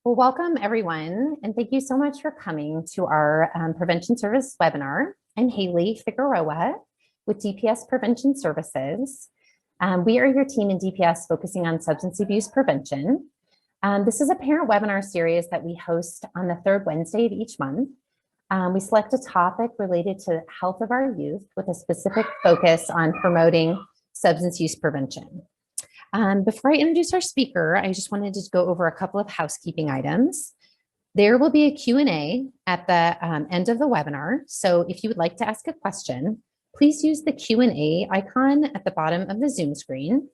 Well, welcome everyone, and thank you so much for coming to our prevention service webinar. I'm Haley Figueroa with DPS Prevention Services. We are your team in DPS focusing on substance abuse prevention. This is a parent webinar series that we host on the third Wednesday of each month. We select a topic related to the health of our youth with a specific focus on promoting substance use prevention. Before I introduce our speaker, I just wanted to go over a couple of housekeeping items. There will be a Q&A at the end of the webinar. So if you would like to ask a question, please use the Q&A icon at the bottom of the Zoom screen.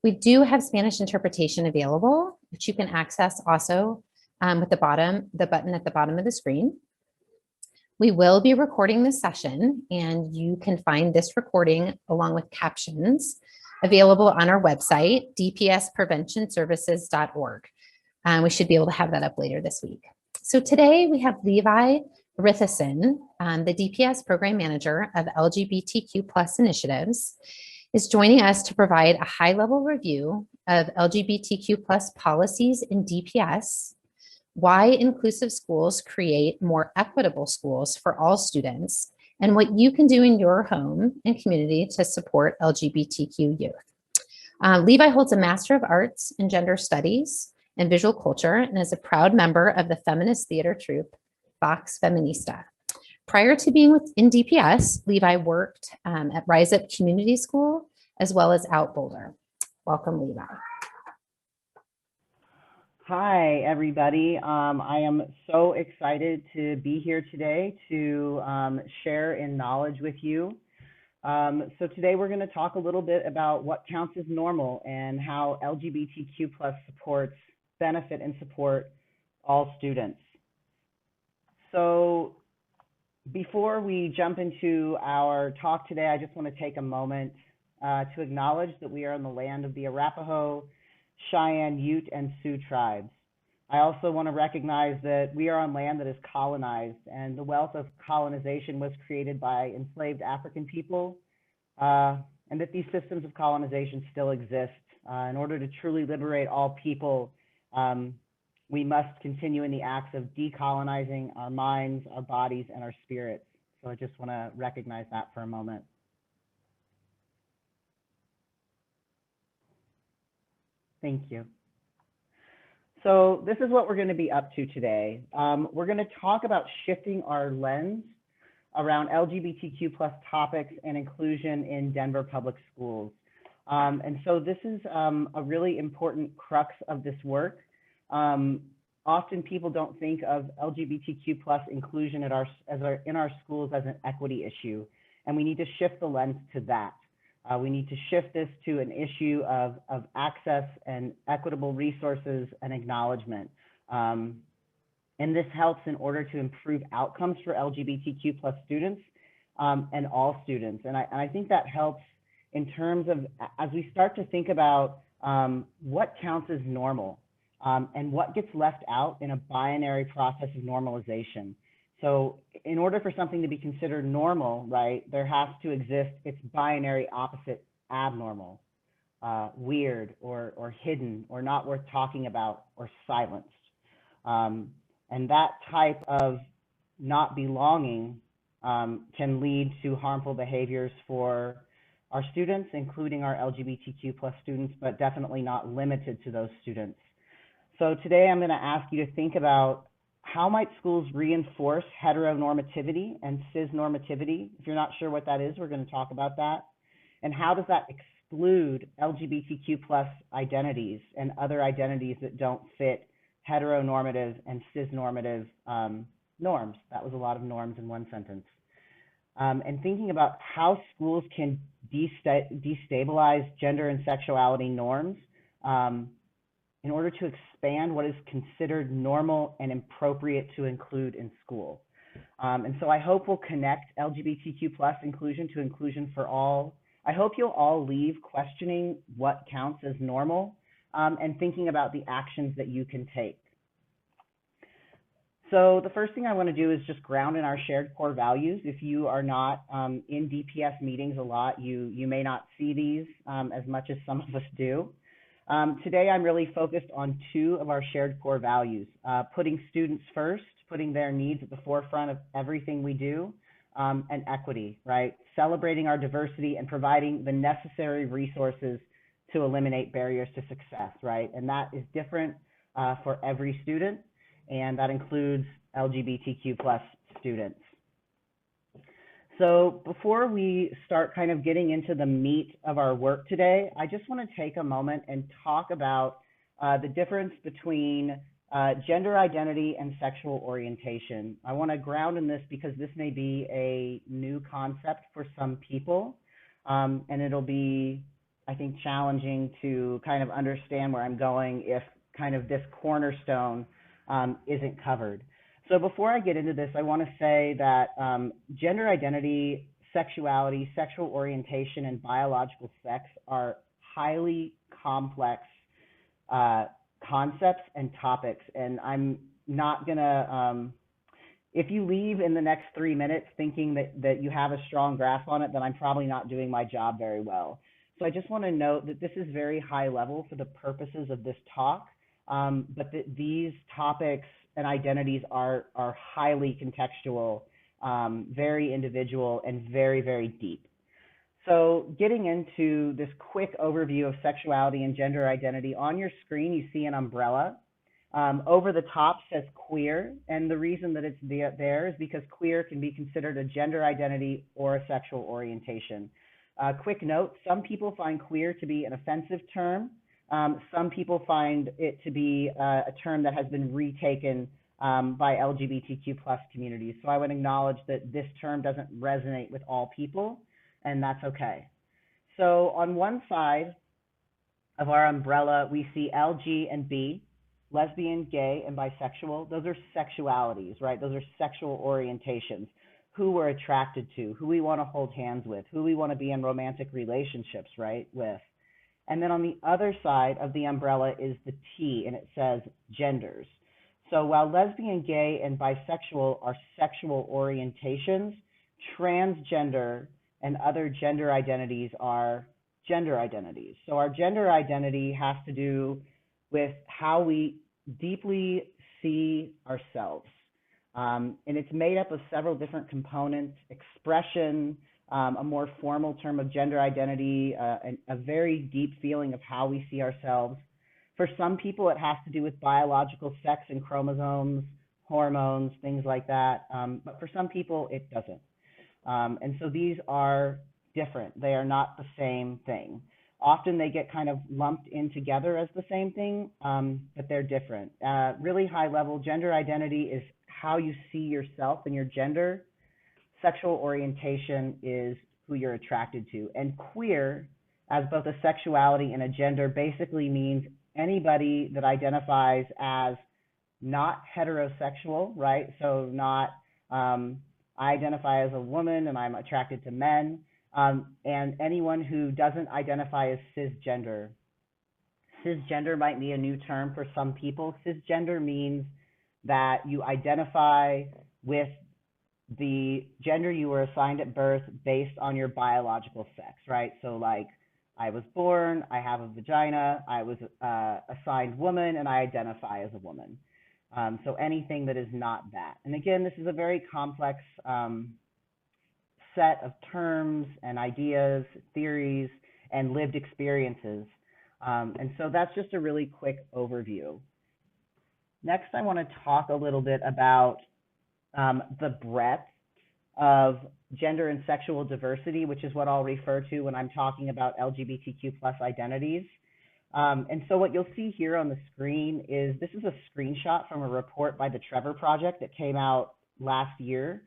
We do have Spanish interpretation available, which you can access also with the button at the bottom of the screen. We will be recording this session, and you can find this recording along with captions available on our website, dpspreventionservices.org. We should be able to have that up later this week. So today we have Levi Arithson, the DPS Program Manager of LGBTQ initiatives, is joining us to provide a high-level review of LGBTQ policies in DPS, why inclusive schools create more equitable schools for all students, and what you can do in your home and community to support LGBTQ youth. Levi holds a Master of Arts in Gender Studies and Visual Culture and is a proud member of the feminist theater troupe, Vox Feminista. Prior to being in DPS, Levi worked at Rise Up Community School as well as Out Boulder. Welcome, Levi. Hi, everybody. I am so excited to be here today to share in knowledge with you. So today we're going to talk a little bit about what counts as normal and how LGBTQ supports benefit and support all students. So before we jump into our talk today, I just want to take a moment to acknowledge that we are in the land of the Arapaho, Cheyenne, Ute, and Sioux tribes. I also want to recognize that we are on land that is colonized, and the wealth of colonization was created by enslaved African people, and that these systems of colonization still exist. In order to truly liberate all people, we must continue in the acts of decolonizing our minds, our bodies, and our spirits. So I just want to recognize that for a moment. Thank you. So this is what we're going to be up to today. We're going to talk about shifting our lens around LGBTQ topics and inclusion in Denver public schools. And so this is a really important crux of this work. Often people don't think of LGBTQ inclusion in our schools as an equity issue, and we need to shift the lens to that. We need to shift this to an issue of access and equitable resources and acknowledgement. And this helps in order to improve outcomes for LGBTQ students and all students. And I think that helps in terms of, as we start to think about what counts as normal and what gets left out in a binary process of normalization. So in order for something to be considered normal, right, there has to exist its binary opposite, abnormal, weird, or hidden, or not worth talking about, or silenced. And that type of not belonging can lead to harmful behaviors for our students, including our LGBTQ students, but definitely not limited to those students. So today I'm going to ask you to think about how might schools reinforce heteronormativity and cisnormativity? If you're not sure what that is, we're going to talk about that. And how does that exclude LGBTQ identities and other identities that don't fit heteronormative and cisnormative norms? That was a lot of norms in one sentence. And thinking about how schools can destabilize gender and sexuality norms in order to expand what is considered normal and appropriate to include in school. And so I hope we'll connect LGBTQ inclusion to inclusion for all. I hope you'll all leave questioning what counts as normal and thinking about the actions that you can take. So the first thing I want to do is just ground in our shared core values. If you are not in DPS meetings a lot, you may not see these as much as some of us do. Today, I'm really focused on two of our shared core values, putting students first, putting their needs at the forefront of everything we do, and equity, right? Celebrating our diversity and providing the necessary resources to eliminate barriers to success, right? And that is different for every student, and that includes LGBTQ plus students. So before we start kind of getting into the meat of our work today, I just want to take a moment and talk about the difference between gender identity and sexual orientation. I want to ground in this because this may be a new concept for some people, and it'll be, I think, challenging to kind of understand where I'm going if kind of this cornerstone isn't covered. So before I get into this, I want to say that gender identity, sexuality, sexual orientation, and biological sex are highly complex concepts and topics. And I'm not going to, if you leave in the next 3 minutes thinking that you have a strong grasp on it, then I'm probably not doing my job very well. So I just want to note that this is very high level for the purposes of this talk, but that these topics and identities are highly contextual, very individual, and very, very deep. So getting into this quick overview of sexuality and gender identity, on your screen you see an umbrella. Over the top says queer, and the reason that it's there is because queer can be considered a gender identity or a sexual orientation. Quick note, some people find queer to be an offensive term. Some people find it to be a term that has been retaken by LGBTQ plus communities. So I would acknowledge that this term doesn't resonate with all people, and that's okay. So on one side of our umbrella, we see LG and B, lesbian, gay, and bisexual. Those are sexualities, right? Those are sexual orientations, who we're attracted to, who we want to hold hands with, who we want to be in romantic relationships, right, with. And then on the other side of the umbrella is the T, and it says genders. So while lesbian, gay, and bisexual are sexual orientations, transgender and other gender identities are gender identities. So our gender identity has to do with how we deeply see ourselves. And it's made up of several different components: expression, a more formal term of gender identity, a very deep feeling of how we see ourselves. For some people, it has to do with biological sex and chromosomes, hormones, things like that. But for some people, it doesn't. And so these are different. They are not the same thing. Often they get kind of lumped in together as the same thing, but they're different. Really high level, gender identity is how you see yourself and your gender. Sexual orientation is who you're attracted to. And queer, as both a sexuality and a gender, basically means anybody that identifies as not heterosexual, right? So not, I identify as a woman and I'm attracted to men, and anyone who doesn't identify as cisgender. Cisgender might be a new term for some people. Cisgender means that you identify with the gender you were assigned at birth based on your biological sex, right? So like, I was born, I have a vagina, I was assigned woman, and I identify as a woman. So anything that is not that. And again, this is a very complex set of terms and ideas, theories, and lived experiences. And so that's just a really quick overview. Next, I want to talk a little bit about the breadth of gender and sexual diversity, which is what I'll refer to when I'm talking about LGBTQ plus identities. And so what you'll see here on the screen is, this is a screenshot from a report by the Trevor Project that came out last year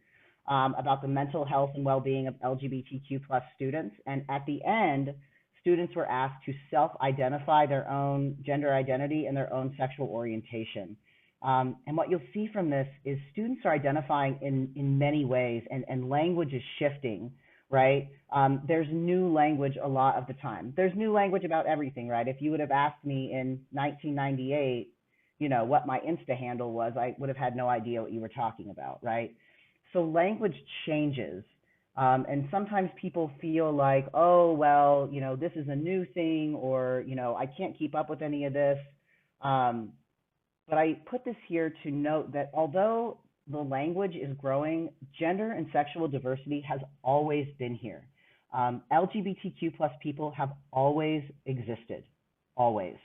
about the mental health and well-being of LGBTQ plus students. And at the end, students were asked to self-identify their own gender identity and their own sexual orientation. And what you'll see from this is students are identifying in many ways, and language is shifting, right? There's new language a lot of the time. There's new language about everything, right? If you would have asked me in 1998, you know, what my Insta handle was, I would have had no idea what you were talking about, right? So language changes. And sometimes people feel like, oh, well, you know, this is a new thing, or, you know, I can't keep up with any of this. But I put this here to note that although the language is growing, gender and sexual diversity has always been here. LGBTQ plus people have always existed, always.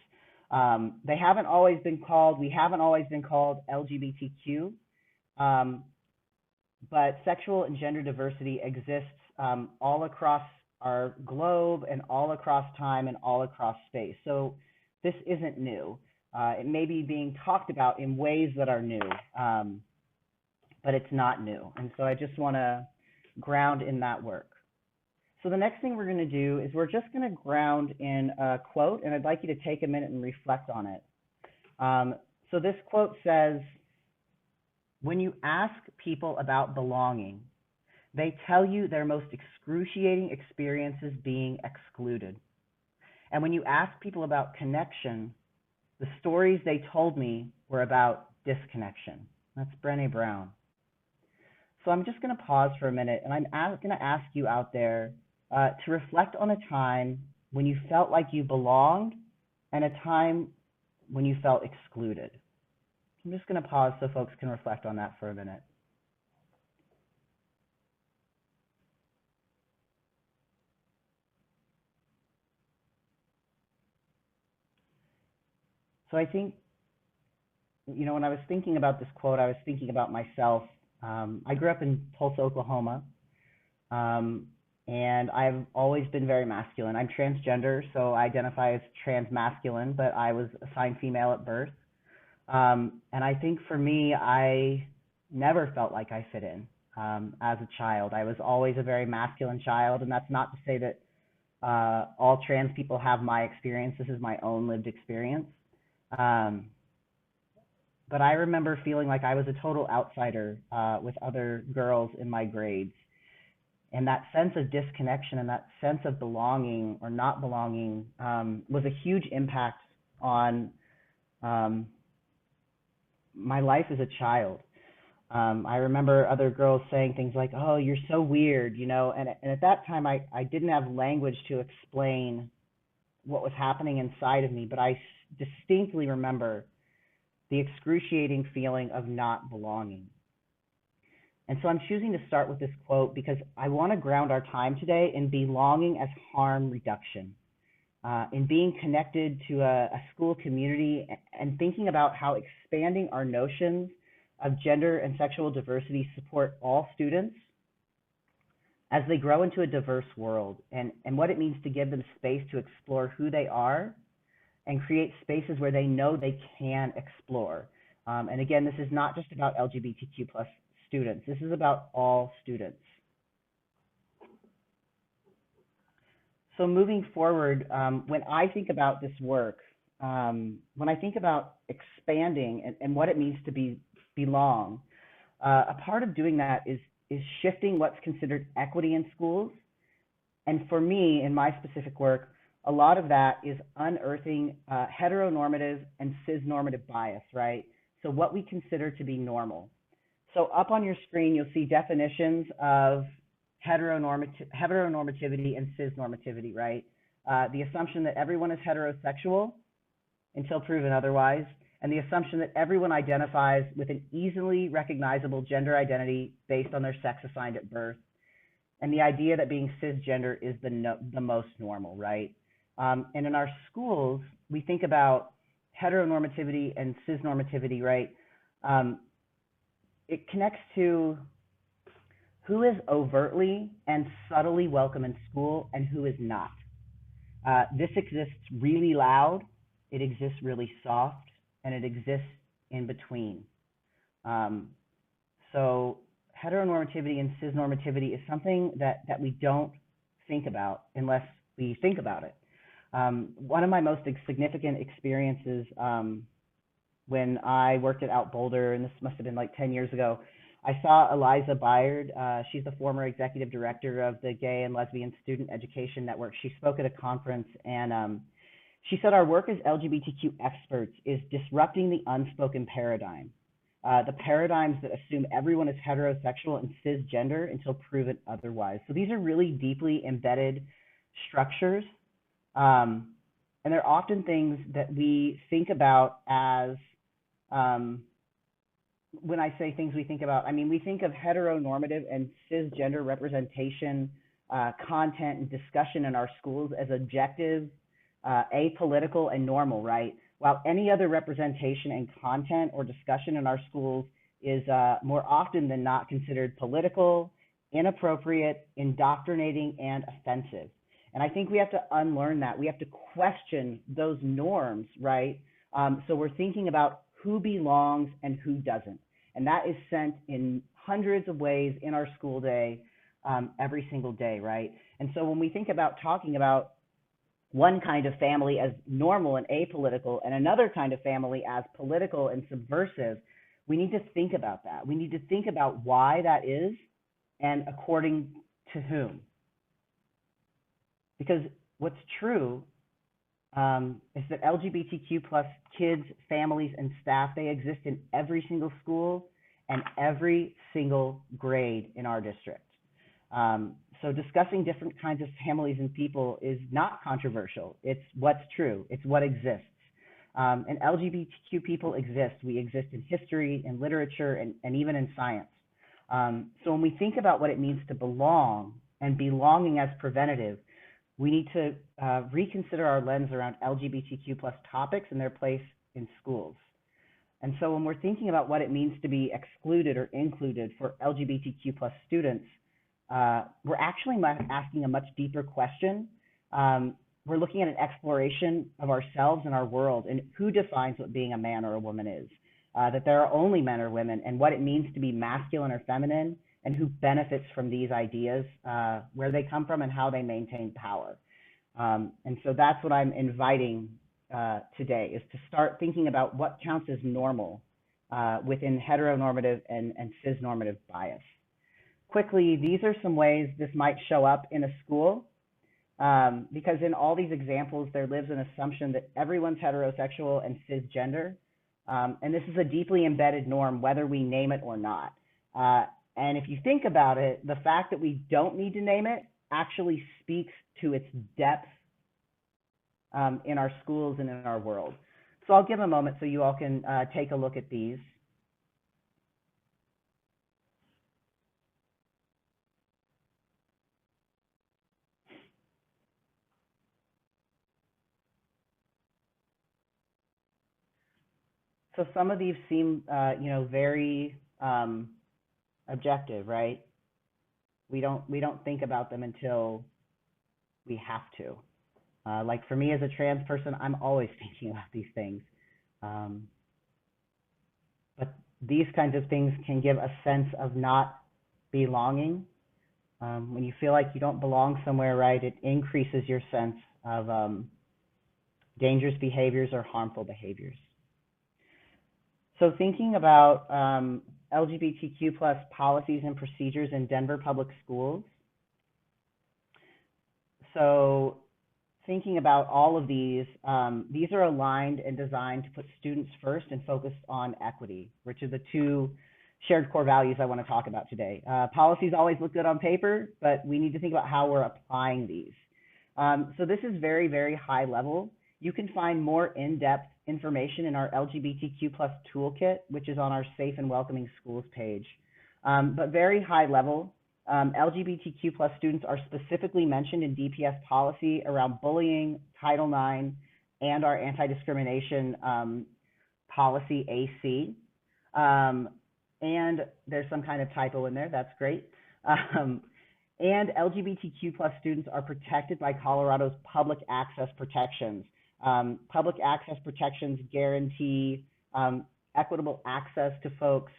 They haven't always been called, we haven't always been called LGBTQ, but sexual and gender diversity exists all across our globe and all across time and all across space. So this isn't new. It may be being talked about in ways that are new, but it's not new. And so I just want to ground in that work. So the next thing we're going to do is we're just going to ground in a quote, and I'd like you to take a minute and reflect on it. So this quote says, "When you ask people about belonging, they tell you their most excruciating experiences being excluded. And when you ask people about connection, the stories they told me were about disconnection." That's Brené Brown. So I'm just going to pause for a minute, and I'm going to ask you out there to reflect on a time when you felt like you belonged and a time when you felt excluded. I'm just going to pause so folks can reflect on that for a minute. So I think, you know, when I was thinking about this quote, I was thinking about myself. I grew up in Tulsa, Oklahoma, and I've always been very masculine. I'm transgender, so I identify as trans-masculine, but I was assigned female at birth. And I think for me, I never felt like I fit in as a child. I was always a very masculine child, and that's not to say that all trans people have my experience. This is my own lived experience. But I remember feeling like I was a total outsider with other girls in my grades. And that sense of disconnection and that sense of belonging or not belonging was a huge impact on my life as a child. I remember other girls saying things like, "Oh, you're so weird," you know, and at that time I didn't have language to explain what was happening inside of me, but I distinctly remember the excruciating feeling of not belonging. And so I'm choosing to start with this quote because I want to ground our time today in belonging as harm reduction, in being connected to a school community, and thinking about how expanding our notions of gender and sexual diversity support all students as they grow into a diverse world, and what it means to give them space to explore who they are and create spaces where they know they can explore. And again, this is not just about LGBTQ plus students. This is about all students. So moving forward, when I think about this work, when I think about expanding and what it means to belong, a part of doing that is shifting what's considered equity in schools. And for me, in my specific work, a lot of that is unearthing heteronormative and cisnormative bias, right? So what we consider to be normal. So up on your screen, you'll see definitions of heteronormativity and cisnormativity, right? The assumption that everyone is heterosexual until proven otherwise, and the assumption that everyone identifies with an easily recognizable gender identity based on their sex assigned at birth, and the idea that being cisgender is the most normal, right? And in our schools, we think about heteronormativity and cisnormativity, right? It connects to who is overtly and subtly welcome in school and who is not. This exists really loud, it exists really soft, and it exists in between. So heteronormativity and cisnormativity is something that we don't think about unless we think about it. One of my most significant experiences when I worked at Out Boulder, and this must have been like 10 years ago, I saw Eliza Byard. She's the former executive director of the Gay and Lesbian Student Education Network. She spoke at a conference, and she said, "Our work as LGBTQ experts is disrupting the unspoken paradigm. the paradigms that assume everyone is heterosexual and cisgender until proven otherwise. So these are really deeply embedded structures. And they're often things that we think about as, when I say things we think about, I mean, we think of heteronormative and cisgender representation, content and discussion in our schools as objective, apolitical, and normal, right? While any other representation and content or discussion in our schools is more often than not considered political, inappropriate, indoctrinating, and offensive. And I think we have to unlearn that. We have to question those norms, right? So we're thinking about who belongs and who doesn't. And that is sent in hundreds of ways in our school day, every single day, right? And so when we think about talking about one kind of family as normal and apolitical and another kind of family as political and subversive, we need to think about that. We need to think about why that is and according to whom. Because what's true is that LGBTQ plus kids, families, and staff, they exist in every single school and every single grade in our district. So discussing different kinds of families and people is not controversial. It's what's true. It's what exists. And LGBTQ people exist. We exist in history, in literature, and even in science. So when we think about what it means to belong and belonging as preventative, we need to reconsider our lens around LGBTQ plus topics and their place in schools. And so when we're thinking about what it means to be excluded or included for LGBTQ plus students, we're actually asking a much deeper question. We're looking at an exploration of ourselves and our world and who defines what being a man or a woman is, that there are only men or women, and what it means to be masculine or feminine, and who benefits from these ideas, where they come from and how they maintain power. And so that's what I'm inviting today, is to start thinking about what counts as normal within heteronormative and cisnormative bias. Quickly, these are some ways this might show up in a school, because in all these examples, there lives an assumption that everyone's heterosexual and cisgender. And this is a deeply embedded norm, whether we name it or not. And if you think about it, the fact that we don't need to name it actually speaks to its depth in our schools and in our world. So I'll give a moment so you all can take a look at these. So some of these seem, very objective, right? We don't think about them until we have to. Like for me as a trans person, I'm always thinking about these things. But these kinds of things can give a sense of not belonging. When you feel like you don't belong somewhere, right, it increases your sense of dangerous behaviors or harmful behaviors. So thinking about LGBTQ plus policies and procedures in Denver public schools. So thinking about all of these are aligned and designed to put students first and focus on equity, which are the two shared core values I want to talk about today. Policies always look good on paper, but we need to think about how we're applying these. So this is very, very high level. You can find more in-depth information in our LGBTQ plus toolkit, which is on our Safe and Welcoming Schools page. But very high level, LGBTQ plus students are specifically mentioned in DPS policy around bullying, Title IX, and our anti-discrimination policy AC. And there's some kind of typo in there, that's great. And LGBTQ plus students are protected by Colorado's public access protections. Public access protections guarantee equitable access to folks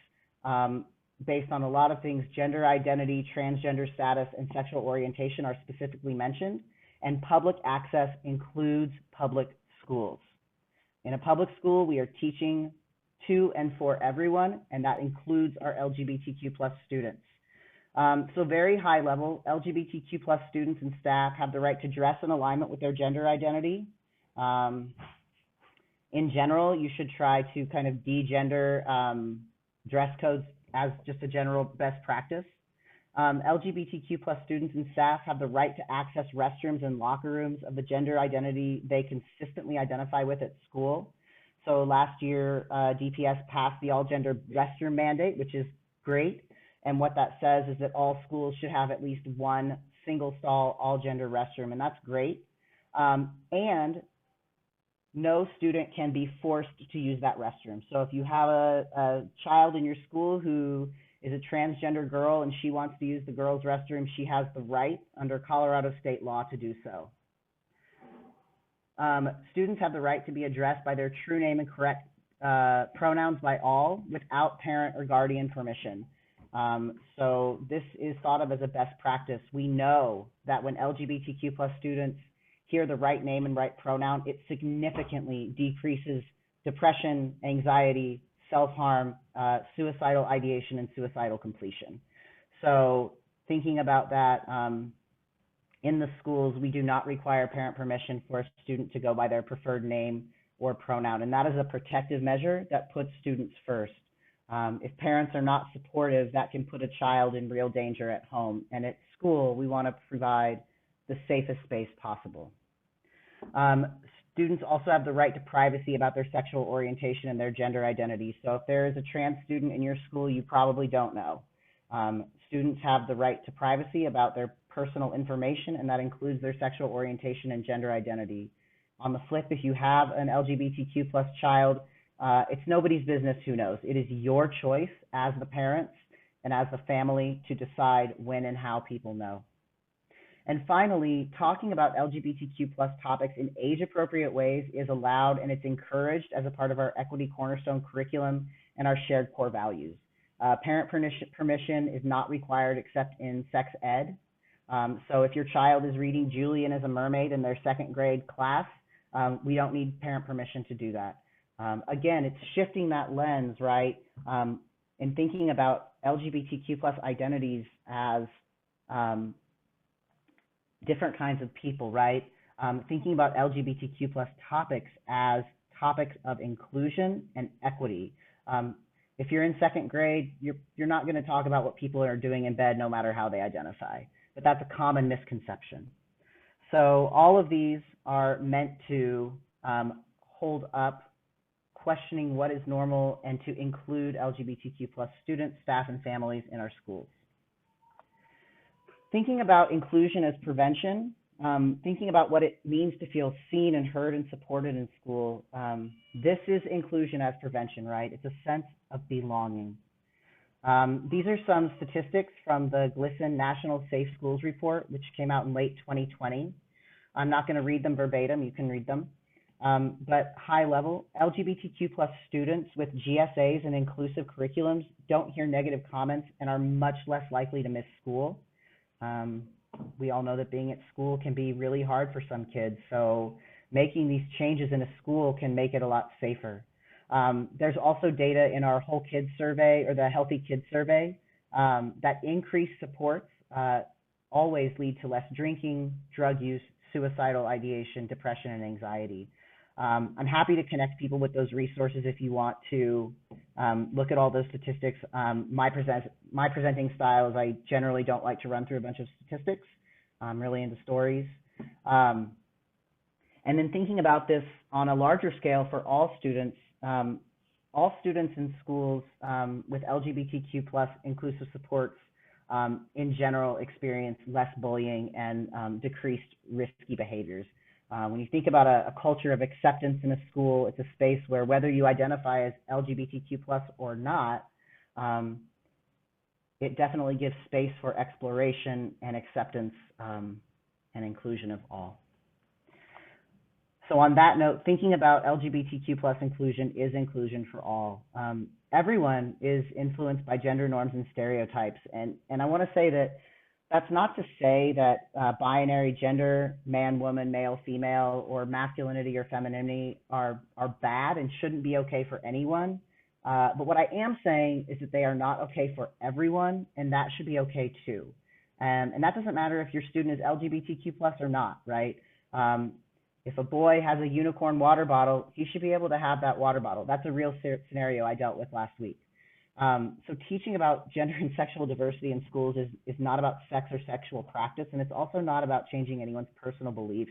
based on a lot of things. Gender identity, transgender status, and sexual orientation are specifically mentioned. And public access includes public schools. In a public school, we are teaching to and for everyone, and that includes our LGBTQ plus students. So very high level, LGBTQ plus students and staff have the right to dress in alignment with their gender identity. In general, you should try to kind of degender dress codes as just a general best practice. LGBTQ plus students and staff have the right to access restrooms and locker rooms of the gender identity they consistently identify with at school. So last year, DPS passed the all gender restroom mandate, which is great. And what that says is that all schools should have at least one single stall all gender restroom, and that's great. And no student can be forced to use that restroom. So if you have a child in your school who is a transgender girl and she wants to use the girls' restroom, she has the right under Colorado state law to do so. Students have the right to be addressed by their true name and correct pronouns by all without parent or guardian permission. So this is thought of as a best practice. We know that when LGBTQ plus students hear the right name and right pronoun, it significantly decreases depression, anxiety, self-harm, suicidal ideation, and suicidal completion. So thinking about that, in the schools, we do not require parent permission for a student to go by their preferred name or pronoun, and that is a protective measure that puts students first. If parents are not supportive, that can put a child in real danger at home, and at school, we want to provide the safest space possible. Students also have the right to privacy about their sexual orientation and their gender identity. So if there is a trans student in your school, you probably don't know. Students have the right to privacy about their personal information, and that includes their sexual orientation and gender identity. On the flip, if you have an LGBTQ plus child, it's nobody's business who knows. It is your choice as the parents and as the family to decide when and how people know. And finally, talking about LGBTQ plus topics in age-appropriate ways is allowed, and it's encouraged as a part of our Equity Cornerstone curriculum and our shared core values. Parent permission is not required except in sex ed. So if your child is reading Julian as a mermaid in their second grade class, we don't need parent permission to do that. Again, it's shifting that lens, right? And thinking about LGBTQ plus identities as different kinds of people, right? Thinking about LGBTQ plus topics as topics of inclusion and equity. If you're in second grade, you're not going to talk about what people are doing in bed no matter how they identify, but that's a common misconception. So all of these are meant to hold up questioning what is normal and to include LGBTQ plus students, staff, and families in our schools. Thinking about inclusion as prevention, thinking about what it means to feel seen and heard and supported in school, this is inclusion as prevention, right? It's a sense of belonging. These are some statistics from the GLSEN National Safe Schools Report, which came out in late 2020. I'm not going to read them verbatim, you can read them. But high level, LGBTQ plus students with GSAs and inclusive curriculums don't hear negative comments and are much less likely to miss school. We all know that being at school can be really hard for some kids, so making these changes in a school can make it a lot safer. There's also data in our Whole Kids survey, or the Healthy Kids survey, that increased supports always lead to less drinking, drug use, suicidal ideation, depression, and anxiety. I'm happy to connect people with those resources if you want to look at all those statistics. My presenting style is I generally don't like to run through a bunch of statistics. I'm really into stories. And then thinking about this on a larger scale for all students in schools with LGBTQ plus inclusive supports in general experience less bullying and decreased risky behaviors. When you think about a culture of acceptance in a school, it's a space where whether you identify as LGBTQ plus or not, it definitely gives space for exploration and acceptance and inclusion of all. So on that note, thinking about LGBTQ plus inclusion is inclusion for all. Everyone is influenced by gender norms and stereotypes. And I want to say that that's not to say that binary gender, man, woman, male, female, or masculinity or femininity are bad and shouldn't be okay for anyone. But what I am saying is that they are not okay for everyone, and that should be okay too. And that doesn't matter if your student is LGBTQ plus or not, right? If a boy has a unicorn water bottle, he should be able to have that water bottle. That's a real scenario I dealt with last week. So teaching about gender and sexual diversity in schools is not about sex or sexual practice, and it's also not about changing anyone's personal beliefs.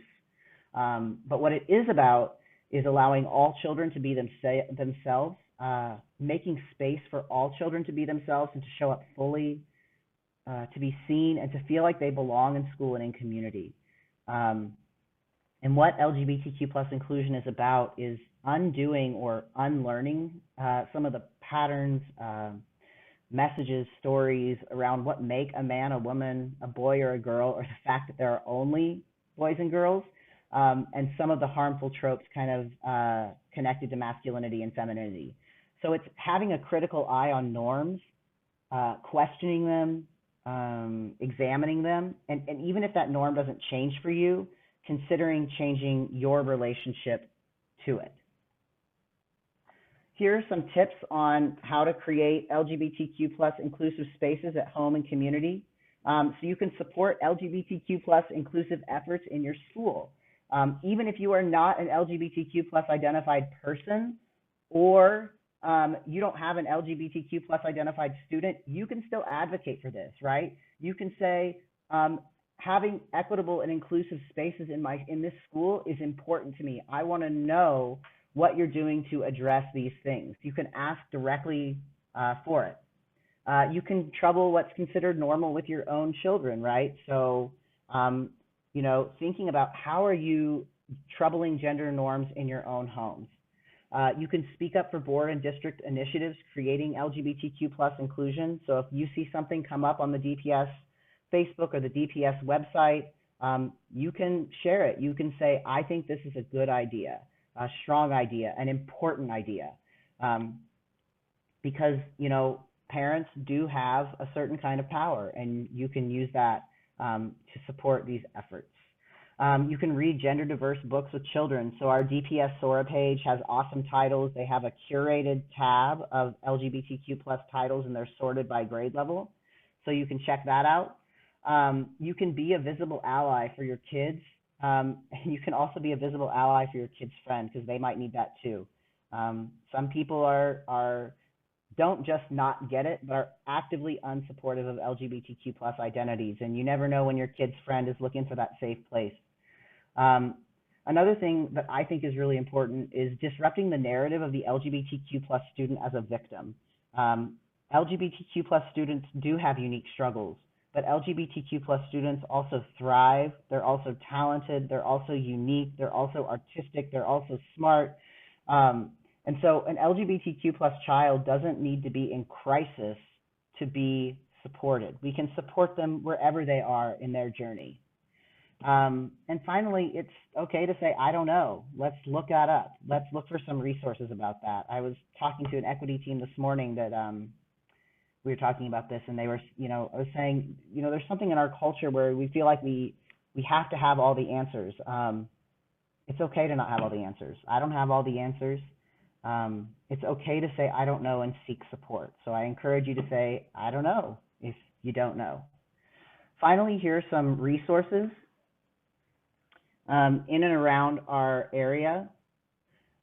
But what it is about is allowing all children to be themselves, making space for all children to be themselves and to show up fully, to be seen and to feel like they belong in school and in community. And what LGBTQ plus inclusion is about is undoing or unlearning some of the patterns, messages, stories around what make a man, a woman, a boy, or a girl, or the fact that there are only boys and girls, and some of the harmful tropes kind of connected to masculinity and femininity. So it's having a critical eye on norms, questioning them, examining them, and even if that norm doesn't change for you, considering changing your relationship to it. Here are some tips on how to create LGBTQ plus inclusive spaces at home and community. So you can support LGBTQ plus inclusive efforts in your school. Even if you are not an LGBTQ plus identified person, or you don't have an LGBTQ plus identified student, you can still advocate for this, right? You can say, having equitable and inclusive spaces in this school is important to me. I want to know what you're doing to address these things. You can ask directly for it. You can trouble what's considered normal with your own children, right? So, you know, thinking about how are you troubling gender norms in your own homes. You can speak up for board and district initiatives creating LGBTQ plus inclusion. So if you see something come up on the DPS Facebook or the DPS website, you can share it. You can say, I think this is a good idea, a strong idea, an important idea. Because, you know, parents do have a certain kind of power, and you can use that to support these efforts. You can read gender diverse books with children. So our DPS Sora page has awesome titles. They have a curated tab of LGBTQ plus titles, and they're sorted by grade level. So you can check that out. You can be a visible ally for your kids. And you can also be a visible ally for your kid's friend, because they might need that too. Some people don't just not get it, but are actively unsupportive of LGBTQ plus identities. And you never know when your kid's friend is looking for that safe place. Another thing that I think is really important is disrupting the narrative of the LGBTQ plus student as a victim. LGBTQ plus students do have unique struggles, but LGBTQ plus students also thrive. They're also talented. They're also unique. They're also artistic. They're also smart. And so an LGBTQ plus child doesn't need to be in crisis to be supported. We can support them wherever they are in their journey. And finally, it's okay to say, I don't know. Let's look that up. Let's look for some resources about that. I was talking to an equity team this morning that we were talking about this, and they were, you know, I was saying, you know, there's something in our culture where we feel like we have to have all the answers. It's okay to not have all the answers. I don't have all the answers. It's okay to say, I don't know, and seek support. So I encourage you to say, I don't know, if you don't know. Finally, here are some resources in and around our area.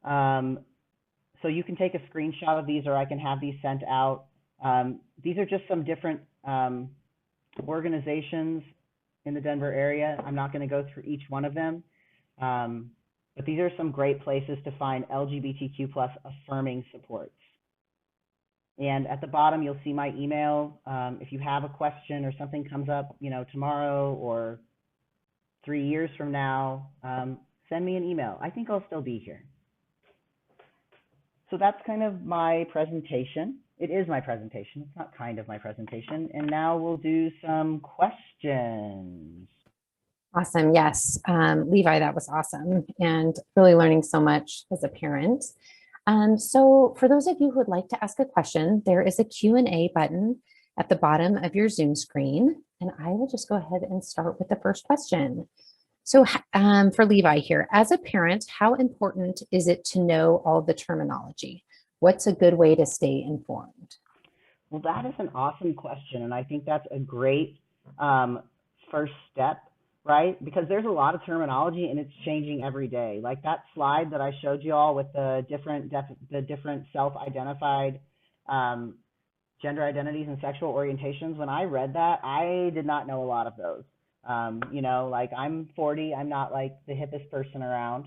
So you can take a screenshot of these, or I can have these sent out. These are just some different organizations in the Denver area. I'm not going to go through each one of them, but these are some great places to find LGBTQ plus affirming supports. And at the bottom, you'll see my email. If you have a question or something comes up, you know, tomorrow or 3 years from now, send me an email. I think I'll still be here. So that's kind of my presentation. It is my presentation. It's not kind of my presentation. And now we'll do some questions. Awesome. Yes. Levi, that was awesome, and really learning so much as a parent. So for those of you who would like to ask a question, there is a Q&A button at the bottom of your Zoom screen. And I will just go ahead and start with the first question. So for Levi here, as a parent, how important is it to know all the terminology? What's a good way to stay informed? Well, that is an awesome question. And I think that's a great first step, right? Because there's a lot of terminology and it's changing every day. Like that slide that I showed you all with the different self-identified gender identities and sexual orientations, when I read that, I did not know a lot of those. You know, like I'm 40, I'm not like the hippest person around.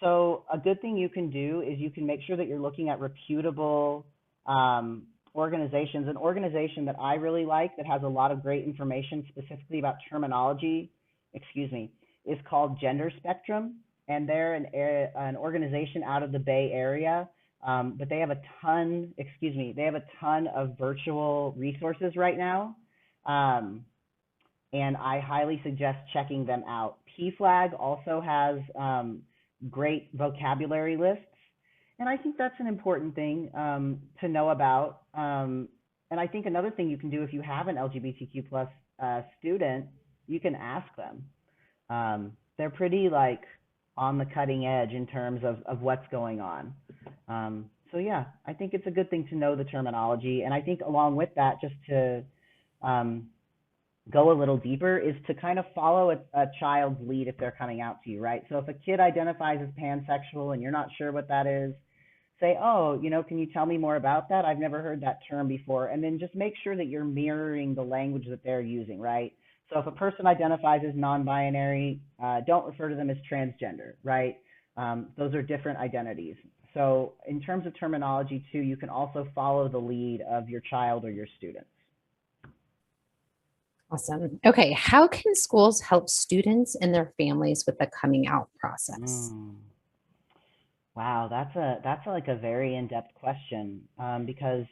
So a good thing you can do is you can make sure that you're looking at reputable organizations. An organization that I really like that has a lot of great information specifically about terminology, is called Gender Spectrum, and they're an organization out of the Bay Area, but they have a ton of virtual resources right now, and I highly suggest checking them out. PFLAG also has great vocabulary lists, and I think that's an important thing to know about. And I think another thing you can do if you have an LGBTQ plus student, you can ask them. They're pretty like on the cutting edge in terms of what's going on. So yeah, I think it's a good thing to know the terminology. And I think along with that, just to go a little deeper, is to kind of follow a child's lead if they're coming out to you, right? So if a kid identifies as pansexual and you're not sure what that is, say, oh, you know, can you tell me more about that? I've never heard that term before. And then just make sure that you're mirroring the language that they're using, right? So if a person identifies as non-binary, don't refer to them as transgender, right? Those are different identities. So in terms of terminology too, you can also follow the lead of your child or your students. Awesome. Okay, how can schools help students and their families with the coming out process? Wow, that's like a very in-depth question, because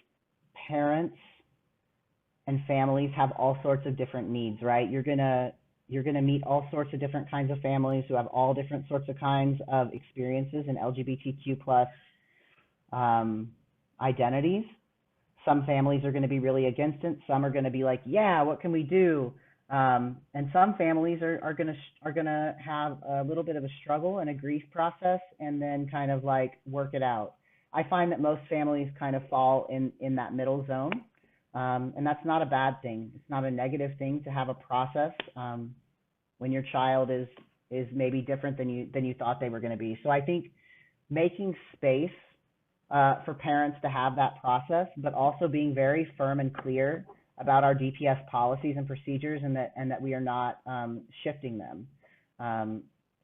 parents and families have all sorts of different needs, right? You're gonna meet all sorts of different kinds of families who have all different sorts of kinds of experiences in LGBTQ plus identities. Some families are going to be really against it. Some are going to be like, yeah, what can we do? And some families are gonna have a little bit of a struggle and a grief process, and then kind of like work it out. I find that most families kind of fall in that middle zone, and that's not a bad thing. It's not a negative thing to have a process when your child is maybe different than you thought they were going to be. So I think making space for parents to have that process, but also being very firm and clear about our DPS policies and procedures, and that we are not shifting them.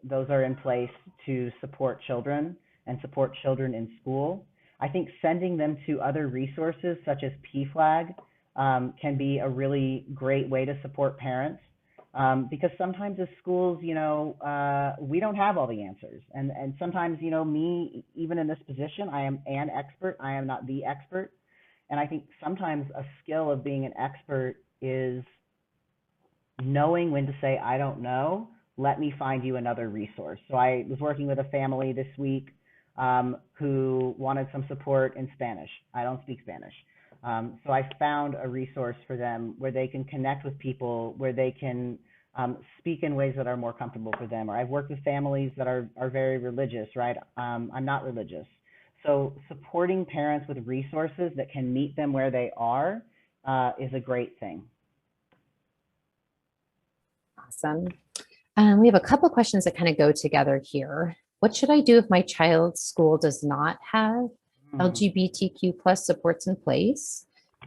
Those are in place to support children and support children in school. I think sending them to other resources such as PFLAG can be a really great way to support parents, because sometimes as schools, you know, we don't have all the answers. And sometimes, you know, me, even in this position, I am an expert. I am not the expert. And I think sometimes a skill of being an expert is knowing when to say, I don't know, let me find you another resource. So I was working with a family this week who wanted some support in Spanish. I don't speak Spanish. So I found a resource for them where they can connect with people, where they can speak in ways that are more comfortable for them. Or I've worked with families that are very religious, right? I'm not religious. So supporting parents with resources that can meet them where they are is a great thing. Awesome. We have a couple of questions that kind of go together here. What should I do if my child's school does not have LGBTQ plus supports in place?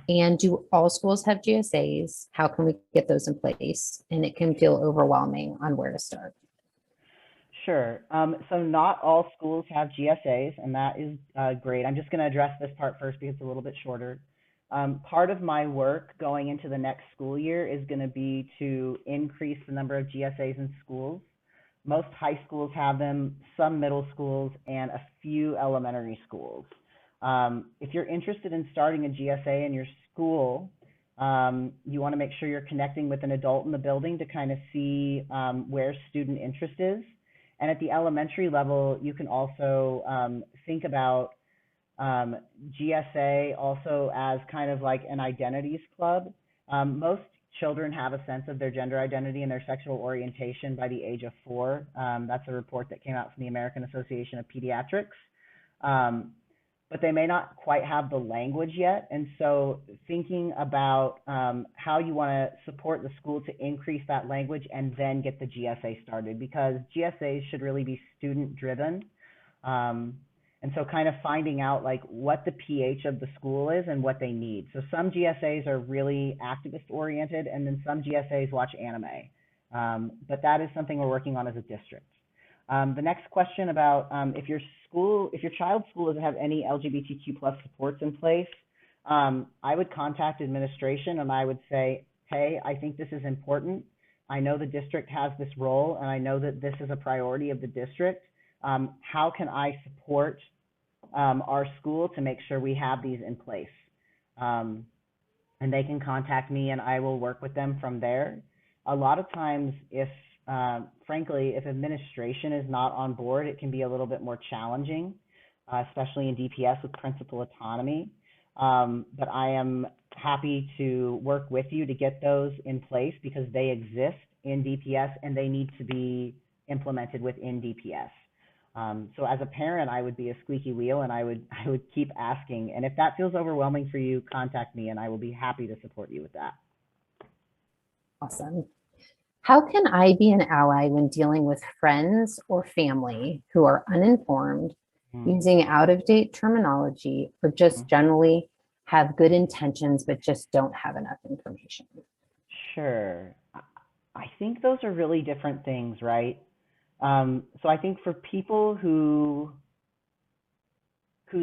And do all schools have GSAs? How can we get those in place? And it can feel overwhelming on where to start. Sure. So not all schools have GSAs, and that is great. I'm just going to address this part first because it's a little bit shorter. Part of my work going into the next school year is going to be to increase the number of GSAs in schools. Most high schools have them, some middle schools, and a few elementary schools. If you're interested in starting a GSA in your school, you want to make sure you're connecting with an adult in the building to kind of see where student interest is. And at the elementary level, you can also think about GSA also as kind of like an identities club. Most children have a sense of their gender identity and their sexual orientation by the age of 4. That's a report that came out from the American Association of Pediatrics. But they may not quite have the language yet. And so thinking about how you want to support the school to increase that language and then get the GSA started, because GSAs should really be student driven. And And so kind of finding out like what the pH of the school is and what they need. So some GSAs are really activist oriented, and then some GSAs watch anime. But that is something we're working on as a district. The next question about if your child's school doesn't have any LGBTQ plus supports in place, I would contact administration and I would say, hey, I think this is important. I know the district has this role and I know that this is a priority of the district. How can I support our school to make sure we have these in place? And they can contact me and I will work with them from there. A lot of times, frankly, if administration is not on board, it can be a little bit more challenging, especially in DPS with principal autonomy. But I am happy to work with you to get those in place because they exist in DPS and they need to be implemented within DPS. So as a parent, I would be a squeaky wheel and I would keep asking. And if that feels overwhelming for you, contact me and I will be happy to support you with that. Awesome. How can I be an ally when dealing with friends or family who are uninformed, using out-of-date terminology, or just generally have good intentions but just don't have enough information? Sure. I think those are really different things, right? So I think for people whose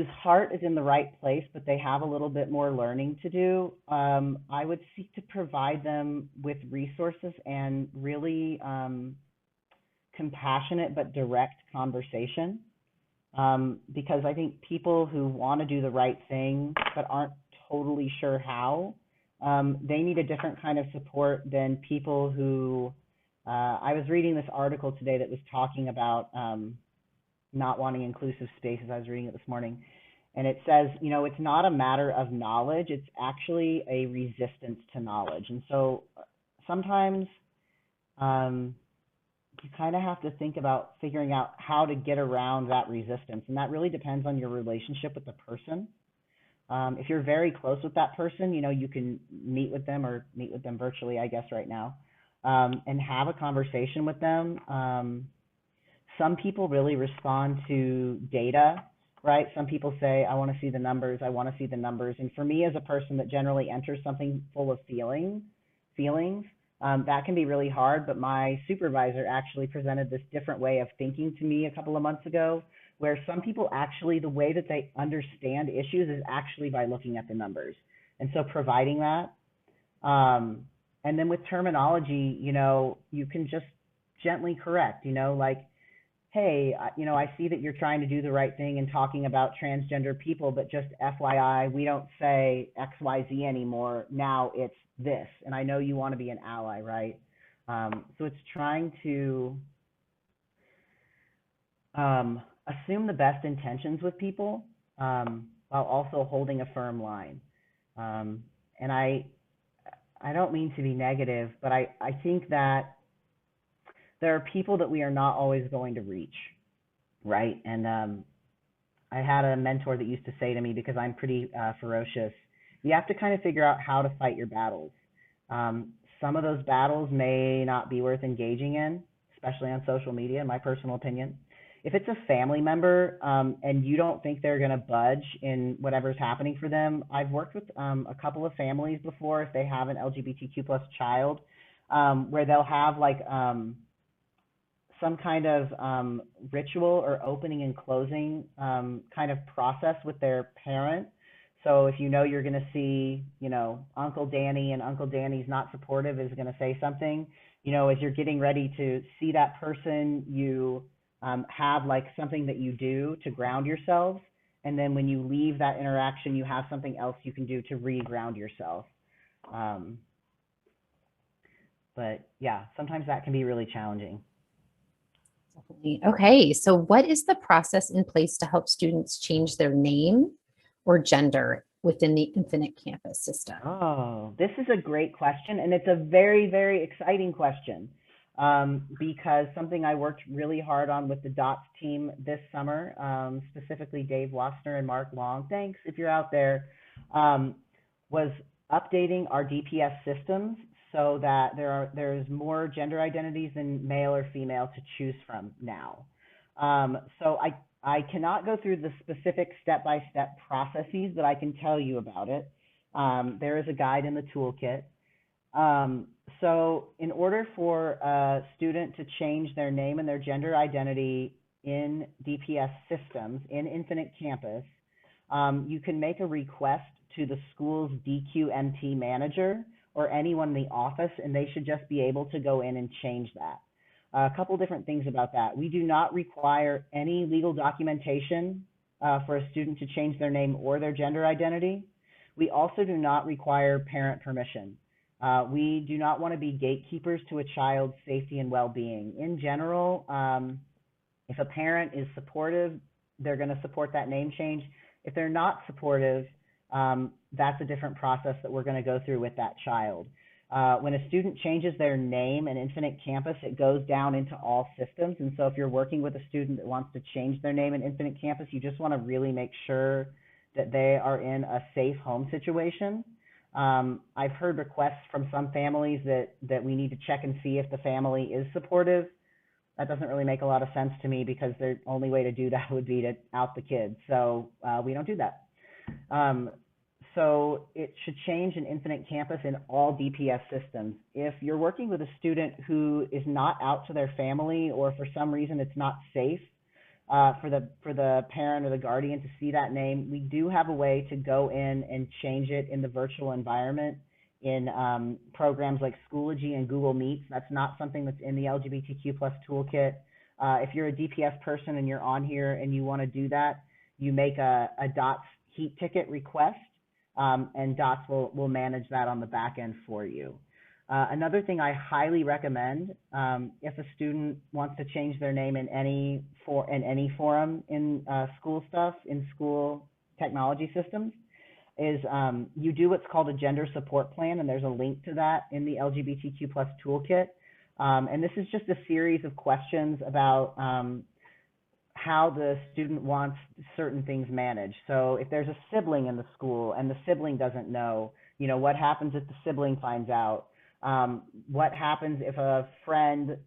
heart is in the right place, but they have a little bit more learning to do, I would seek to provide them with resources and really compassionate but direct conversation. Because I think people who want to do the right thing but aren't totally sure how, they need a different kind of support than people who, I was reading this article today that was talking about not wanting inclusive spaces. I was reading it this morning. And it says, you know, it's not a matter of knowledge, it's actually a resistance to knowledge. And so sometimes you kind of have to think about figuring out how to get around that resistance. And that really depends on your relationship with the person. If you're very close with that person, you know, you can meet with them or meet with them virtually, I guess, right now, and have a conversation with them. Some people really respond to data, right? Some people say, I want to see the numbers, I want to see the numbers. And for me as a person that generally enters something full of feelings, that can be really hard. But my supervisor actually presented this different way of thinking to me a couple of months ago, where some people actually, the way that they understand issues is actually by looking at the numbers. And so providing that. And then with terminology, you know, you can just gently correct, you know, like, hey, you know, I see that you're trying to do the right thing and talking about transgender people, but just FYI, we don't say XYZ anymore. Now it's this. And I know you want to be an ally, right? So it's trying to assume the best intentions with people while also holding a firm line. And I don't mean to be negative, but I think that there are people that we are not always going to reach, right? And I had a mentor that used to say to me, because I'm pretty ferocious, you have to kind of figure out how to fight your battles. Some of those battles may not be worth engaging in, especially on social media, in my personal opinion. If it's a family member and you don't think they're going to budge in whatever's happening for them, I've worked with a couple of families before, if they have an LGBTQ plus child, where they'll have like some kind of ritual or opening and closing kind of process with their parent. So if you know you're going to see, you know, Uncle Danny, and Uncle Danny's not supportive, is going to say something, you know, as you're getting ready to see that person, you have like something that you do to ground yourselves. And then when you leave that interaction, you have something else you can do to re-ground yourself. But yeah, sometimes that can be really challenging. Definitely. Okay, so what is the process in place to help students change their name or gender within the Infinite Campus system? Oh, this is a great question. And it's a very, very exciting question. Because something I worked really hard on with the DOTS team this summer, specifically Dave Wassner and Mark Long, thanks if you're out there, was updating our DPS systems so that there's more gender identities than male or female to choose from now. So I cannot go through the specific step-by-step processes, but I can tell you about it. There is a guide in the toolkit. So in order for a student to change their name and their gender identity in DPS systems, in Infinite Campus, you can make a request to the school's DQMT manager or anyone in the office, and they should just be able to go in and change that. A couple different things about that. We do not require any legal documentation for a student to change their name or their gender identity. We also do not require parent permission. We do not want to be gatekeepers to a child's safety and well-being. In general, if a parent is supportive, they're going to support that name change. If they're not supportive, that's a different process that we're going to go through with that child. When a student changes their name in Infinite Campus, it goes down into all systems. And so if you're working with a student that wants to change their name in Infinite Campus, you just want to really make sure that they are in a safe home situation. I've heard requests from some families that we need to check and see if the family is supportive. That doesn't really make a lot of sense to me because the only way to do that would be to out the kids. So we don't do that. So it should change in Infinite Campus in all DPS systems. If you're working with a student who is not out to their family, or for some reason it's not safe for the parent or the guardian to see that name, we do have a way to go in and change it in the virtual environment in programs like Schoology and Google Meets. That's not something that's in the LGBTQ+ toolkit. If you're a DPS person and you're on here and you want to do that, you make a DOTS heat ticket request, and DOTS will manage that on the back end for you. Another thing I highly recommend, if a student wants to change their name in any forum in school stuff, in school technology systems, is you do what's called a gender support plan, and there's a link to that in the LGBTQ+ toolkit. And this is just a series of questions about how the student wants certain things managed. So if there's a sibling in the school and the sibling doesn't know, what happens if the sibling finds out? What happens if a friend,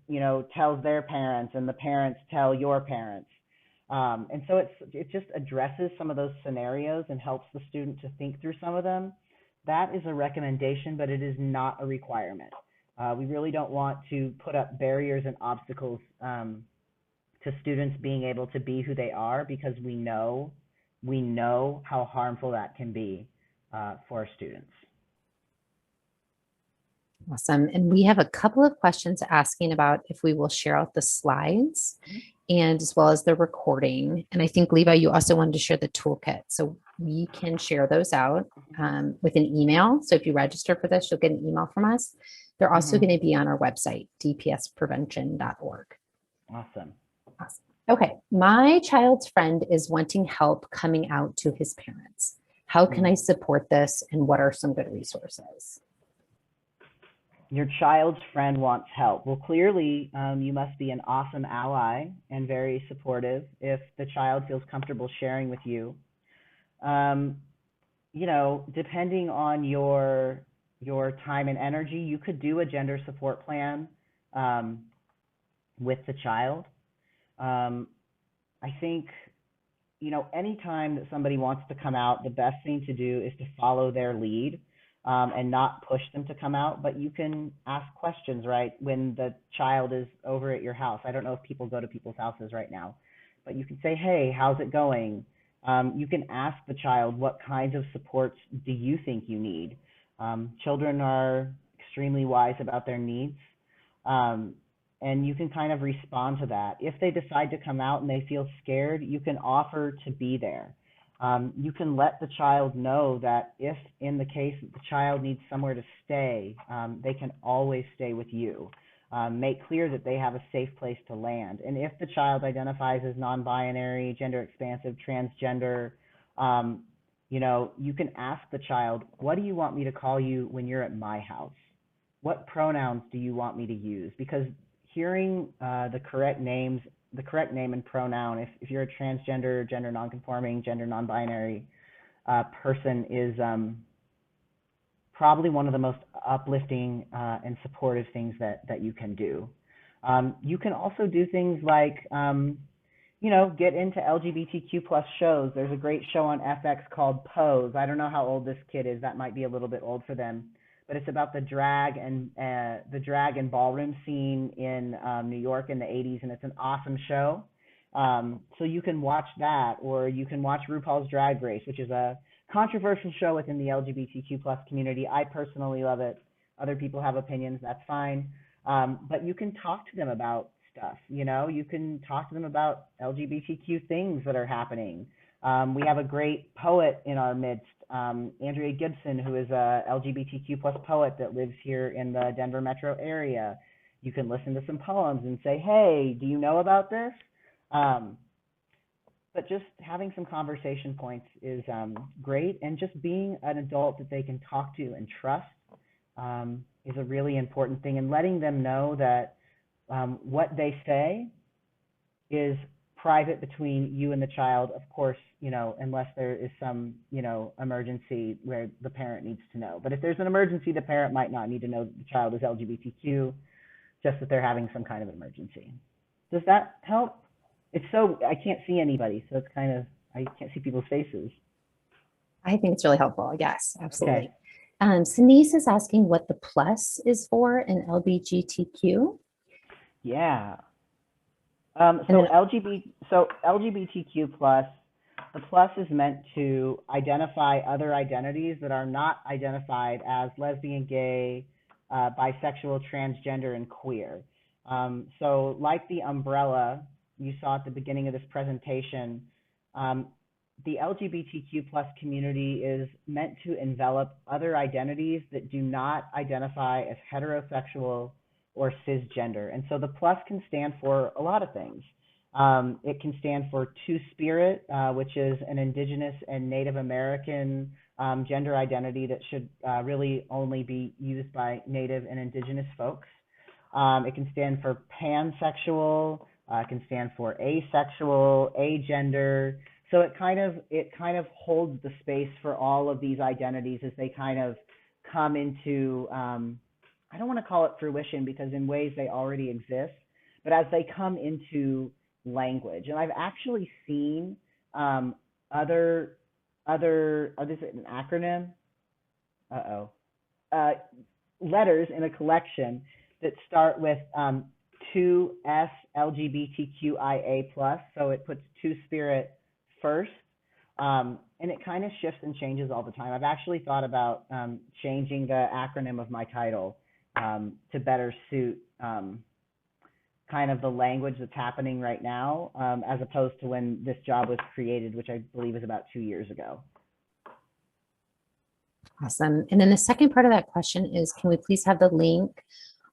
tells their parents and the parents tell your parents? And so it just addresses some of those scenarios and helps the student to think through some of them. That is a recommendation, but it is not a requirement. We really don't want to put up barriers and obstacles to students being able to be who they are, because we know how harmful that can be for our students. Awesome. And we have a couple of questions asking about if we will share out the slides and as well as the recording. And I think, Levi, you also wanted to share the toolkit. So we can share those out with an email. So if you register for this, you'll get an email from us. They're also going to be on our website, dpsprevention.org. Awesome. Okay. My child's friend is wanting help coming out to his parents. How can I support this, and what are some good resources? Your child's friend wants help. Well, clearly, you must be an awesome ally and very supportive if the child feels comfortable sharing with you. Depending on your time and energy, you could do a gender support plan with the child. I think, anytime that somebody wants to come out, the best thing to do is to follow their lead. And not push them to come out, but you can ask questions, right, when the child is over at your house. I don't know if people go to people's houses right now, but you can say, hey, how's it going? You can ask the child, what kinds of supports do you think you need? Children are extremely wise about their needs, and you can kind of respond to that. If they decide to come out and they feel scared, you can offer to be there. You can let the child know that if in the case that the child needs somewhere to stay, they can always stay with you. Make clear that they have a safe place to land. And if the child identifies as non-binary, gender expansive, transgender, you can ask the child, what do you want me to call you when you're at my house? What pronouns do you want me to use? Because hearing the correct name and pronoun, if you're a transgender, gender nonconforming, gender non-binary person, is probably one of the most uplifting and supportive things that you can do. You can also do things like, you know, get into LGBTQ plus shows. There's a great show on FX called Pose. I don't know how old this kid is. That might be a little bit old for them, but it's about the drag and ballroom scene in New York in the 80s, and it's an awesome show. So you can watch that, or you can watch RuPaul's Drag Race, which is a controversial show within the LGBTQ plus community. I personally love it. Other people have opinions, that's fine. But you can talk to them about stuff, you know, you can talk to them about LGBTQ things that are happening. We have a great poet in our midst, Andrea Gibson, who is a LGBTQ plus poet that lives here in the Denver metro area. You can listen to some poems and say, hey, do you know about this? But just having some conversation points is great, and just being an adult that they can talk to and trust is a really important thing, and letting them know that what they say is private between you and the child, of course, you know, unless there is some, you know, emergency where the parent needs to know. But if there's an emergency, the parent might not need to know that the child is LGBTQ, just that they're having some kind of emergency. Does that help? It's so, I can't see anybody, so it's kind of, I can't see people's faces. I think it's really helpful. Yes, absolutely. Okay. Denise is asking what the plus is for in LGBTQ. Yeah. So LGBTQ plus, the plus is meant to identify other identities that are not identified as lesbian, gay, bisexual, transgender, and queer. So like the umbrella you saw at the beginning of this presentation, the LGBTQ plus community is meant to envelop other identities that do not identify as heterosexual or cisgender. And so the plus can stand for a lot of things. It can stand for Two-Spirit, which is an Indigenous and Native American gender identity that should really only be used by Native and Indigenous folks. It can stand for pansexual, it can stand for asexual, agender. So it kind of holds the space for all of these identities as they kind of come into, I don't want to call it fruition because in ways they already exist, but as they come into language. And I've actually seen other, is it an acronym? Letters in a collection that start with 2S LGBTQIA+, so it puts Two-Spirit first, and it kind of shifts and changes all the time. I've actually thought about changing the acronym of my title to better suit kind of the language that's happening right now, as opposed to when this job was created, which I believe is about 2 years ago. Awesome. And then the second part of that question is, can we please have the link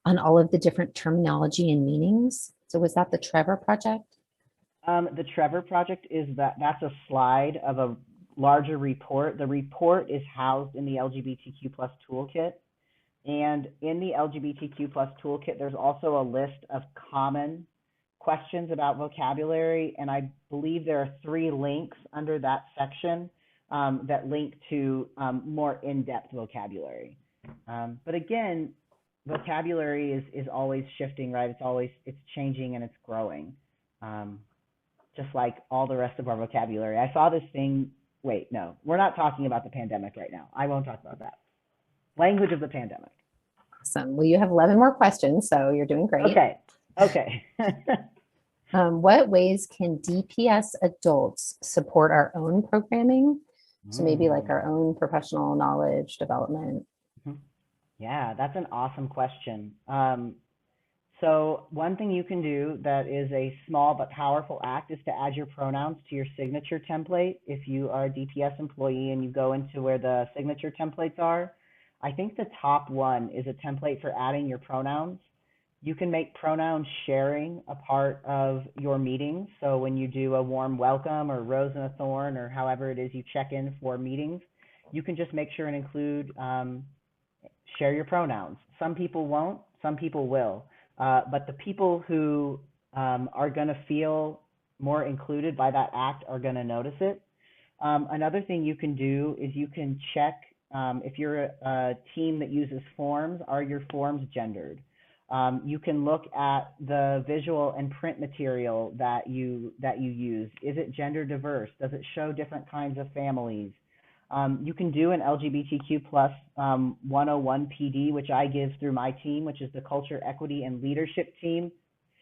on all of the different terminology and meanings? So was that the Trevor project? The Trevor project is that's a slide of a larger report. The report is housed in the LGBTQ plus toolkit. And in the LGBTQ plus toolkit, there's also a list of common questions about vocabulary. And I believe there are 3 links under that section that link to more in-depth vocabulary. But again, vocabulary is always shifting, right? It's changing and it's growing. Just like all the rest of our vocabulary. I saw this thing, wait, no, we're not talking about the pandemic right now. I won't talk about that. Language of the pandemic. Awesome. Well, you have 11 more questions, so you're doing great. Okay. What ways can DPS adults support our own programming? So maybe like our own professional knowledge development. Yeah, that's an awesome question. So one thing you can do that is a small but powerful act is to add your pronouns to your signature template. If you are a DPS employee and you go into where the signature templates are, I think the top one is a template for adding your pronouns. You can make pronoun sharing a part of your meetings. So when you do a warm welcome or rose and a thorn or however it is you check in for meetings, you can just make sure and include share your pronouns. Some people won't, some people will. But the people who are going to feel more included by that act are going to notice it. Another thing you can do is you can check if you're a team that uses forms, are your forms gendered? You can look at the visual and print material that you use. Is it gender diverse? Does it show different kinds of families? You can do an LGBTQ plus 101 PD, which I give through my team, which is the Culture, Equity, and Leadership Team.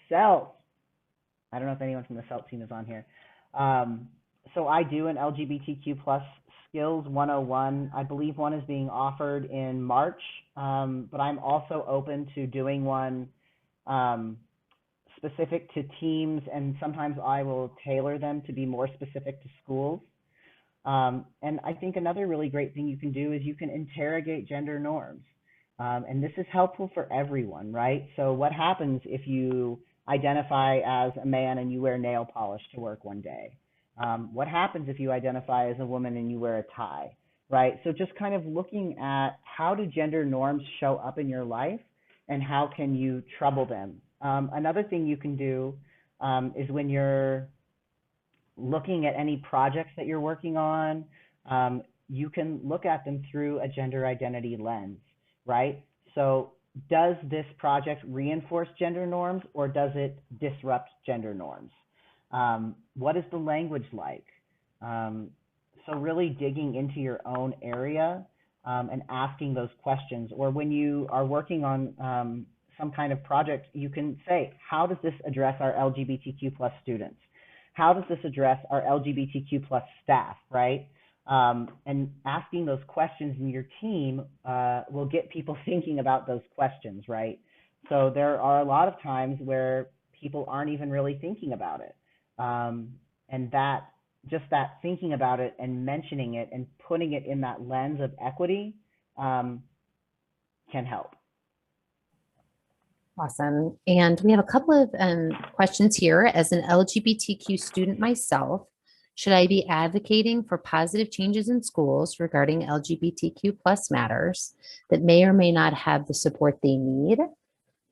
CELT. I don't know if anyone from the CELT team is on here. So I do an LGBTQ plus Skills 101. I believe one is being offered in March, but I'm also open to doing one specific to teams, and sometimes I will tailor them to be more specific to schools. And I think another really great thing you can do is you can interrogate gender norms. And this is helpful for everyone, right? So what happens if you identify as a man and you wear nail polish to work one day? What happens if you identify as a woman and you wear a tie, right? So just kind of looking at how do gender norms show up in your life and how can you trouble them? Another thing you can do is when you're looking at any projects that you're working on, you can look at them through a gender identity lens, right? So does this project reinforce gender norms or does it disrupt gender norms? What is the language like? So really digging into your own area and asking those questions. Or when you are working on some kind of project, you can say, how does this address our LGBTQ plus students? How does this address our LGBTQ plus staff, right? And asking those questions in your team will get people thinking about those questions, right? So there are a lot of times where people aren't even really thinking about it. And that thinking about it and mentioning it and putting it in that lens of equity can help. Awesome. And we have a couple of questions here. As an LGBTQ student myself, should I be advocating for positive changes in schools regarding LGBTQ plus matters that may or may not have the support they need?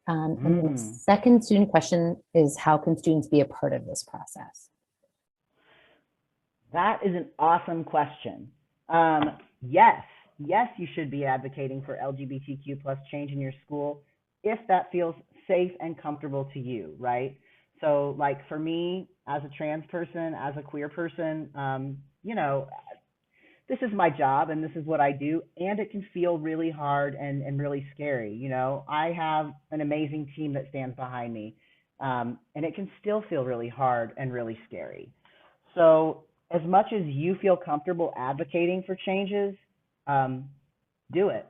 And the second student question is, how can students be a part of this process? That is an awesome question. Yes, you should be advocating for LGBTQ plus change in your school if that feels safe and comfortable to you, right? So like for me, as a trans person, as a queer person, you know, this is my job and this is what I do, and it can feel really hard and really scary. You know, I have an amazing team that stands behind me, and it can still feel really hard and really scary. So as much as you feel comfortable advocating for changes, do it.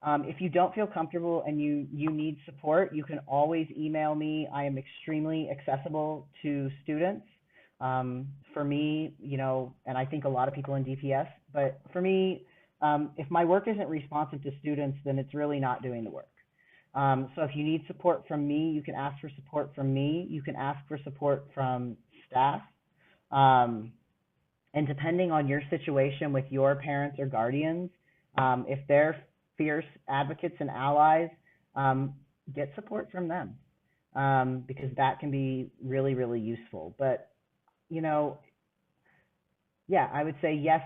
If you don't feel comfortable and you need support, you can always email me. I am extremely accessible to students. For me, you know, and I think a lot of people in DPS, but for me, if my work isn't responsive to students, then it's really not doing the work. So if you need support from me, you can ask for support from me. You can ask for support from staff. And depending on your situation with your parents or guardians, if they're fierce advocates and allies, get support from them, because that can be really, really useful. But, you know, yeah, I would say yes,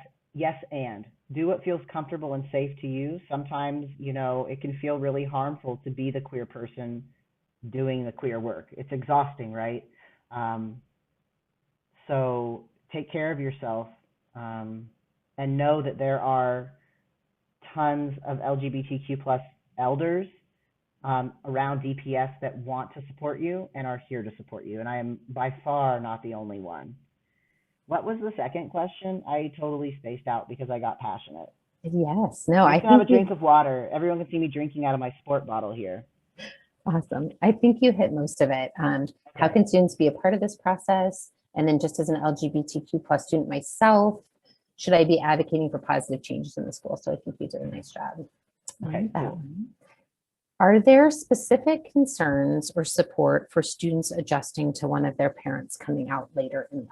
and do what feels comfortable and safe to you. Sometimes, you know, it can feel really harmful to be the queer person doing the queer work. It's exhausting, right? So take care of yourself, and know that there are tons of LGBTQ plus elders around DPS that want to support you and are here to support you. And I am by far not the only one. What was the second question? I totally spaced out because I got passionate. Yes, no, I can have a drink of water. Everyone can see me drinking out of my sport bottle here. Awesome. I think you hit most of it. Okay. How can students be a part of this process? And then just as an LGBTQ plus student myself, should I be advocating for positive changes in the school? So I think you did a nice job. Okay, cool. Are there specific concerns or support for students adjusting to one of their parents coming out later in life?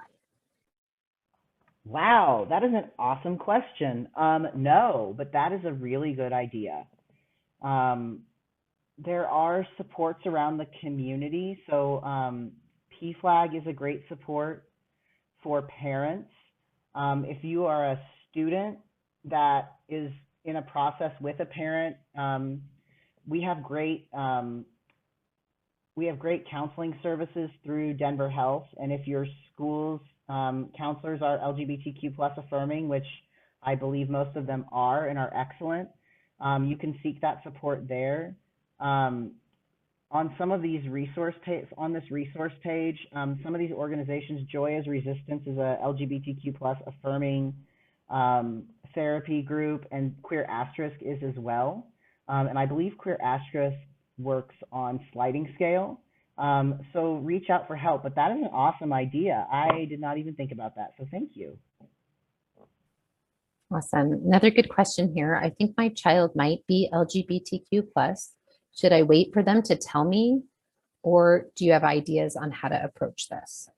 Wow, that is an awesome question. No, but that is a really good idea. There are supports around the community. So PFLAG is a great support for parents. If you are a student that is in a process with a parent, we have great we have great counseling services through Denver Health. And if your school's counselors are LGBTQ plus affirming, which I believe most of them are and are excellent, you can seek that support there. On some of these on this resource page, some of these organizations, Joy as Resistance is a LGBTQ plus affirming therapy group, and Queer Asterisk is as well. And I believe Queer Asterisk works on sliding scale. So reach out for help, but that is an awesome idea. I did not even think about that, so thank you. Awesome. Another good question here. I think my child might be LGBTQ plus. Should I wait for them to tell me, or do you have ideas on how to approach this?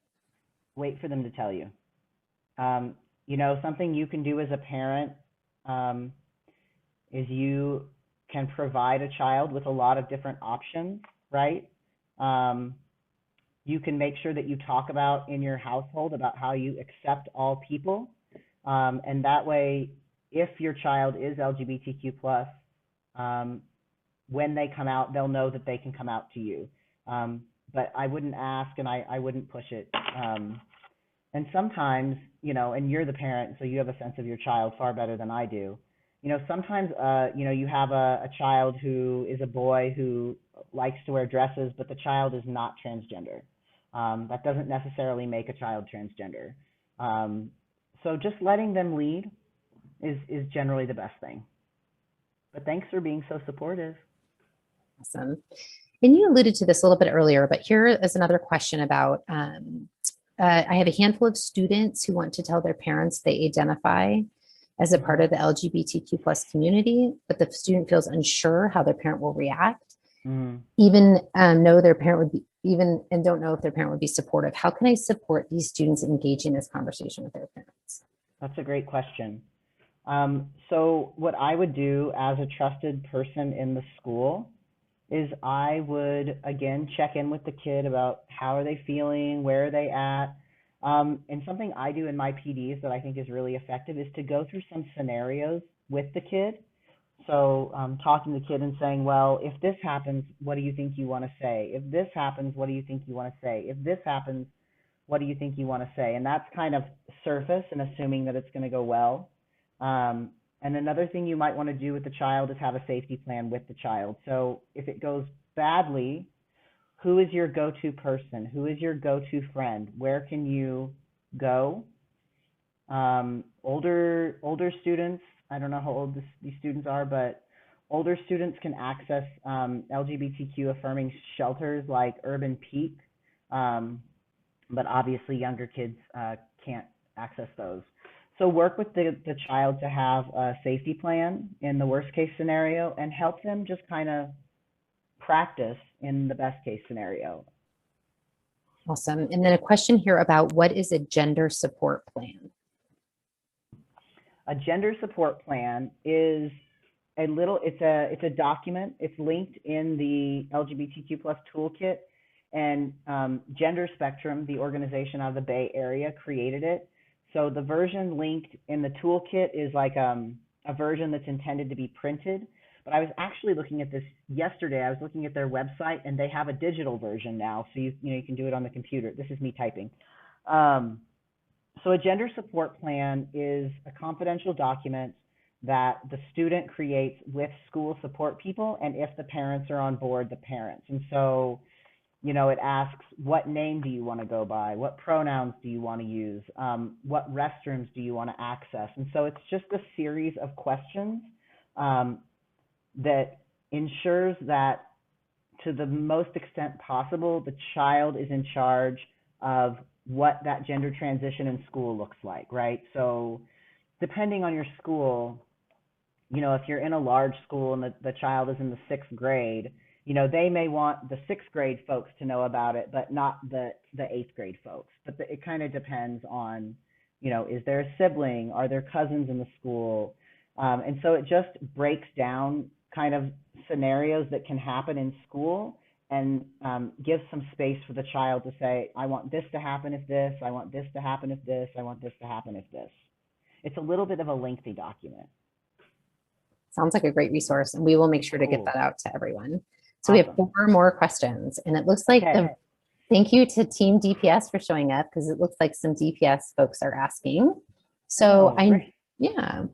Wait for them to tell you. You know, something you can do as a parent is you can provide a child with a lot of different options, right? You can make sure that you talk about in your household about how you accept all people. And that way, if your child is LGBTQ plus, when they come out, they'll know that they can come out to you. But I wouldn't ask, and I wouldn't push it. And sometimes, you know, and you're the parent, so you have a sense of your child far better than I do. You know, sometimes, you know, you have a child who is a boy who likes to wear dresses, but the child is not transgender. That doesn't necessarily make a child transgender. So just letting them lead is generally the best thing. But thanks for being so supportive. Awesome. And you alluded to this a little bit earlier, but here is another question about, I have a handful of students who want to tell their parents they identify as a part of the LGBTQ plus community, but the student feels unsure how their parent will react, even know their parent would be, and don't know if their parent would be supportive. How can I support these students engaging this conversation with their parents? That's a great question. So what I would do as a trusted person in the school is I would, again, check in with the kid about how are they feeling, where are they at. And something I do in my PDs that I think is really effective is to go through some scenarios with the kid. So talking to the kid and saying, well, if this happens, what do you think you want to say? If this happens, what do you think you want to say? If this happens, what do you think you want to say? And that's kind of surface and assuming that it's going to go well. And another thing you might want to do with the child is have a safety plan with the child. So if it goes badly, who is your go-to person? Who is your go-to friend? Where can you go? Older students, I don't know how old these students are, but older students can access LGBTQ affirming shelters like Urban Peak, but obviously younger kids can't access those. So work with the child to have a safety plan in the worst case scenario and help them just kind of practice in the best case scenario. Awesome. And then a question here about what is a gender support plan? A gender support plan is it's a document. It's linked in the LGBTQ plus toolkit, and Gender Spectrum, the organization out of the Bay Area, created it. So the version linked in the toolkit is like a version that's intended to be printed. But I was actually looking at this yesterday. I was looking at their website, and they have a digital version now. So you can do it on the computer. This is me typing. So a gender support plan is a confidential document that the student creates with school support people, and if the parents are on board, the parents. And so, you know, it asks, what name do you want to go by? What pronouns do you want to use? What restrooms do you want to access? And so it's just a series of questions that ensures that to the most extent possible, the child is in charge of what that gender transition in school looks like, right? So depending on your school, you know, if you're in a large school and the child is in the 6th grade, you know, they may want the 6th grade folks to know about it, but not the 8th grade folks. But it kind of depends on, you know, is there a sibling? Are there cousins in the school? And so it just breaks down kind of scenarios that can happen in school and gives some space for the child to say, I want this to happen if this, I want this to happen if this, I want this to happen if this. It's a little bit of a lengthy document. Sounds like a great resource, and we will make sure to get Cool. that out to everyone. So we have Awesome. 4 more questions, and it looks like Okay. thank you to Team DPS for showing up, because it looks like some DPS folks are asking. So Oh, great.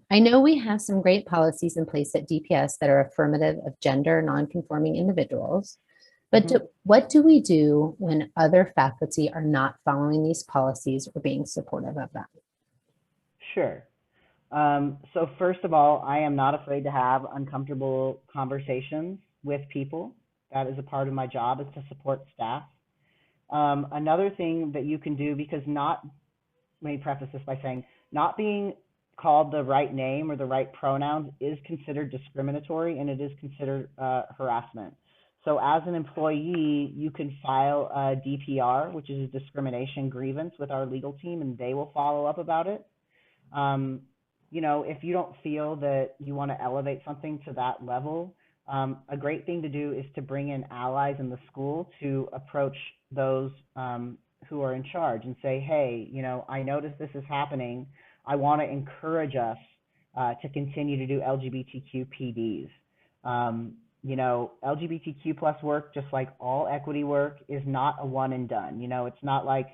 I know we have some great policies in place at DPS that are affirmative of gender nonconforming individuals, but Mhm. what do we do when other faculty are not following these policies or being supportive of them? Sure. So first of all, I am not afraid to have uncomfortable conversations with people. That is a part of my job, is to support staff. Another thing that you can do, because not, let me preface this by saying, not being called the right name or the right pronouns is considered discriminatory, and it is considered harassment. So as an employee, you can file a DPR, which is a discrimination grievance, with our legal team, and they will follow up about it. You know, if you don't feel that you want to elevate something to that level, a great thing to do is to bring in allies in the school to approach those who are in charge and say, hey, you know, I noticed this is happening. I want to encourage us to continue to do LGBTQ PDs. You know, LGBTQ plus work, just like all equity work, is not a one and done. You know, it's not like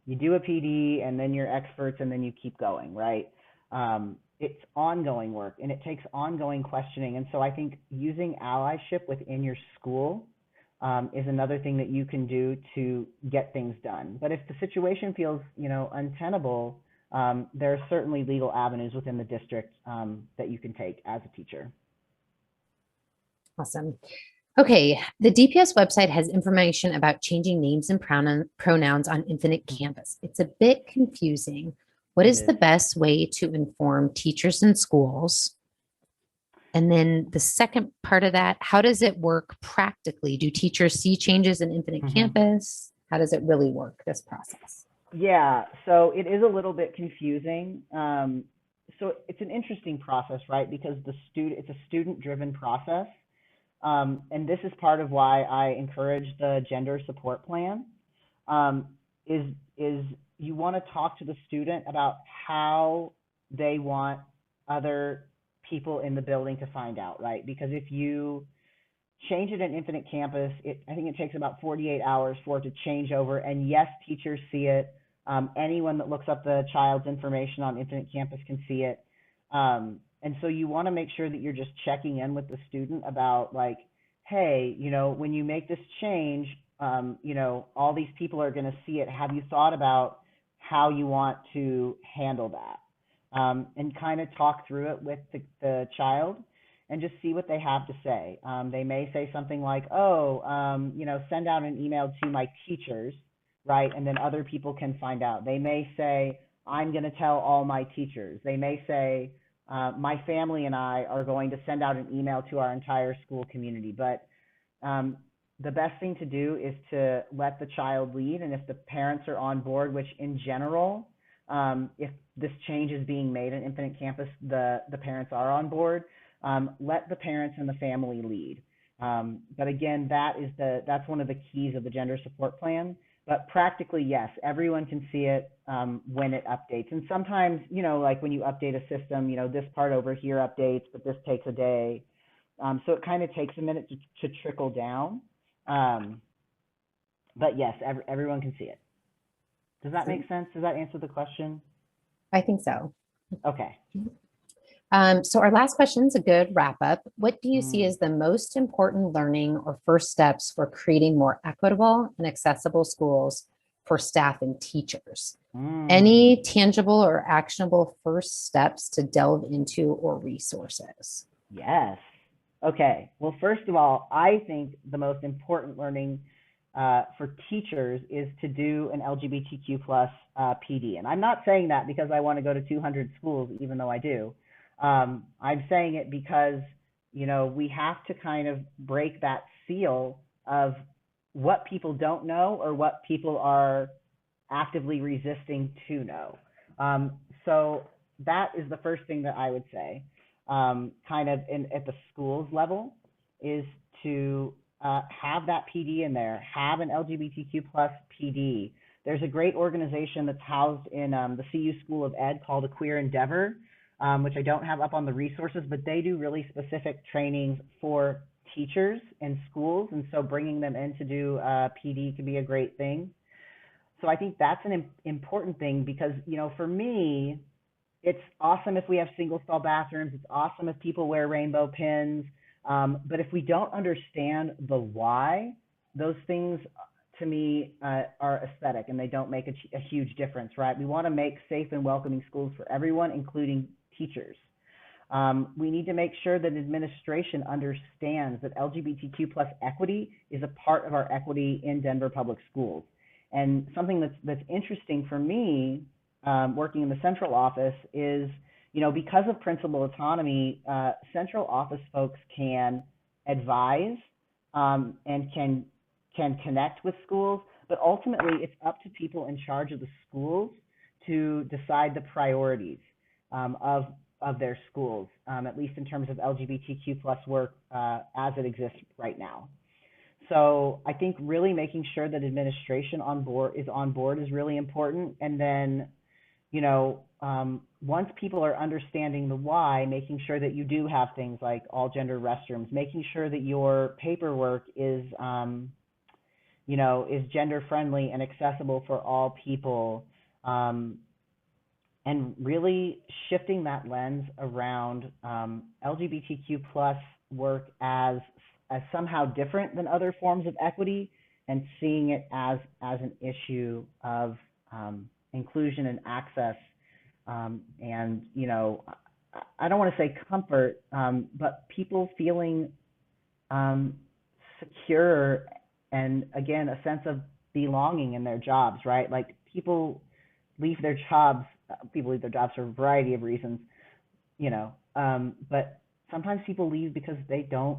you do a PD and then you're experts and then you keep going, right? It's ongoing work, and it takes ongoing questioning. And so I think using allyship within your school is another thing that you can do to get things done. But if the situation feels, you know, untenable, there are certainly legal avenues within the district that you can take as a teacher. Awesome. Okay, the DPS website has information about changing names and pronouns on Infinite Campus. It's a bit confusing. What is the best way to inform teachers in schools? And then the second part of that, how does it work practically? Do teachers see changes in Infinite Campus? How does it really work, this process? Yeah, so it is a little bit confusing. So it's an interesting process, right? Because it's a student-driven process. And this is part of why I encourage the gender support plan, is you want to talk to the student about how they want other people in the building to find out, right? Because if you change it in Infinite Campus, I think it takes about 48 hours for it to change over. And yes, teachers see it. Anyone that looks up the child's information on Infinite Campus can see it. And so you want to make sure that you're just checking in with the student about, like, hey, you know, when you make this change, you know, all these people are going to see it. Have you thought about how you want to handle that? And kind of talk through it with the child and just see what they have to say. They may say something like, oh, you know, send out an email to my teachers, right? And then other people can find out. They may say, I'm going to tell all my teachers. They may say, my family and I are going to send out an email to our entire school community. But the best thing to do is to let the child lead. And if the parents are on board, which in general, if this change is being made in Infinite Campus, the parents are on board, let the parents and the family lead. But again, that's one of the keys of the gender support plan. But practically, yes, everyone can see it when it updates. And sometimes, you know, like when you update a system, you know, this part over here updates, but this takes a day. So it kind of takes a minute to trickle down. But yes, everyone can see it. Does that make sense? Does that answer the question? I think so. Okay. So our last question is a good wrap up. What do you see as the most important learning or first steps for creating more equitable and accessible schools for staff and teachers? Any tangible or actionable first steps to delve into or resources? Yes. Okay. Well, first of all, I think the most important learning for teachers is to do an LGBTQ plus PD. And I'm not saying that because I want to go to 200 schools, even though I do. I'm saying it because, you know, we have to kind of break that seal of what people don't know or what people are actively resisting to know. So that is the first thing that I would say, kind of at the schools level, is to have that PD in there, have an LGBTQ plus PD. There's a great organization that's housed in the CU School of Ed called A Queer Endeavor, which I don't have up on the resources, but they do really specific trainings for teachers in schools, and so bringing them in to do PD could be a great thing. So I think that's an important thing because, you know, for me, it's awesome if we have single stall bathrooms. It's awesome if people wear rainbow pins. But if we don't understand the why, those things to me are aesthetic and they don't make a huge difference, right? We want to make safe and welcoming schools for everyone, including teachers. We need to make sure that administration understands that LGBTQ plus equity is a part of our equity in Denver Public Schools. And something that's interesting for me, working in the central office is, you know, because of principal autonomy, central office folks can advise and can connect with schools, but ultimately it's up to people in charge of the schools to decide the priorities of their schools, at least in terms of LGBTQ plus work as it exists right now. So I think really making sure that administration on board is really important. And then, you know, once people are understanding the why, making sure that you do have things like all gender restrooms, making sure that your paperwork is, you know, is gender friendly and accessible for all people, and really shifting that lens around LGBTQ plus work as somehow different than other forms of equity, and seeing it as an issue of inclusion and access, and, you know, I don't want to say comfort, but people feeling secure and, again, a sense of belonging in their jobs, right? Like people leave their jobs for a variety of reasons, you know, but sometimes people leave because they don't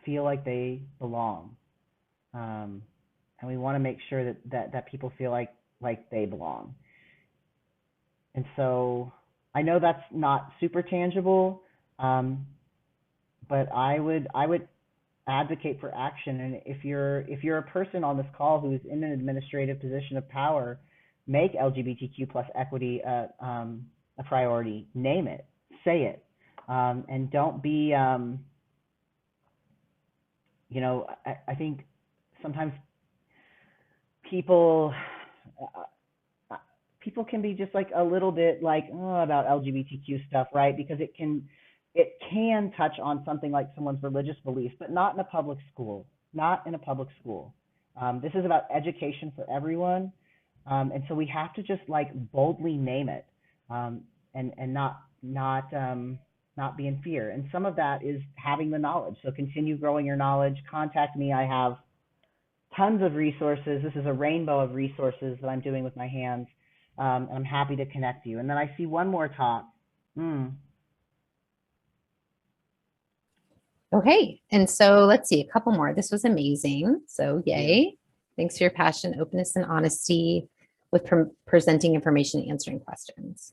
feel like they belong. And we want to make sure that people feel like they belong. And so I know that's not super tangible, but I would advocate for action. And if you're a person on this call who's in an administrative position of power, make LGBTQ plus equity a priority. Name it, say it, and don't be, you know, I think sometimes people can be just like a little bit like, oh, about LGBTQ stuff, right? Because it can touch on something like someone's religious beliefs, but not in a public school, This is about education for everyone. And so we have to just like boldly name it, and not be in fear. And some of that is having the knowledge. So continue growing your knowledge. Contact me. I have tons of resources. This is a rainbow of resources that I'm doing with my hands. And I'm happy to connect you. And then I see one more talk. Okay, and so let's see, a couple more. This was amazing. So yay. Yeah. Thanks for your passion, openness, and honesty with presenting information and answering questions.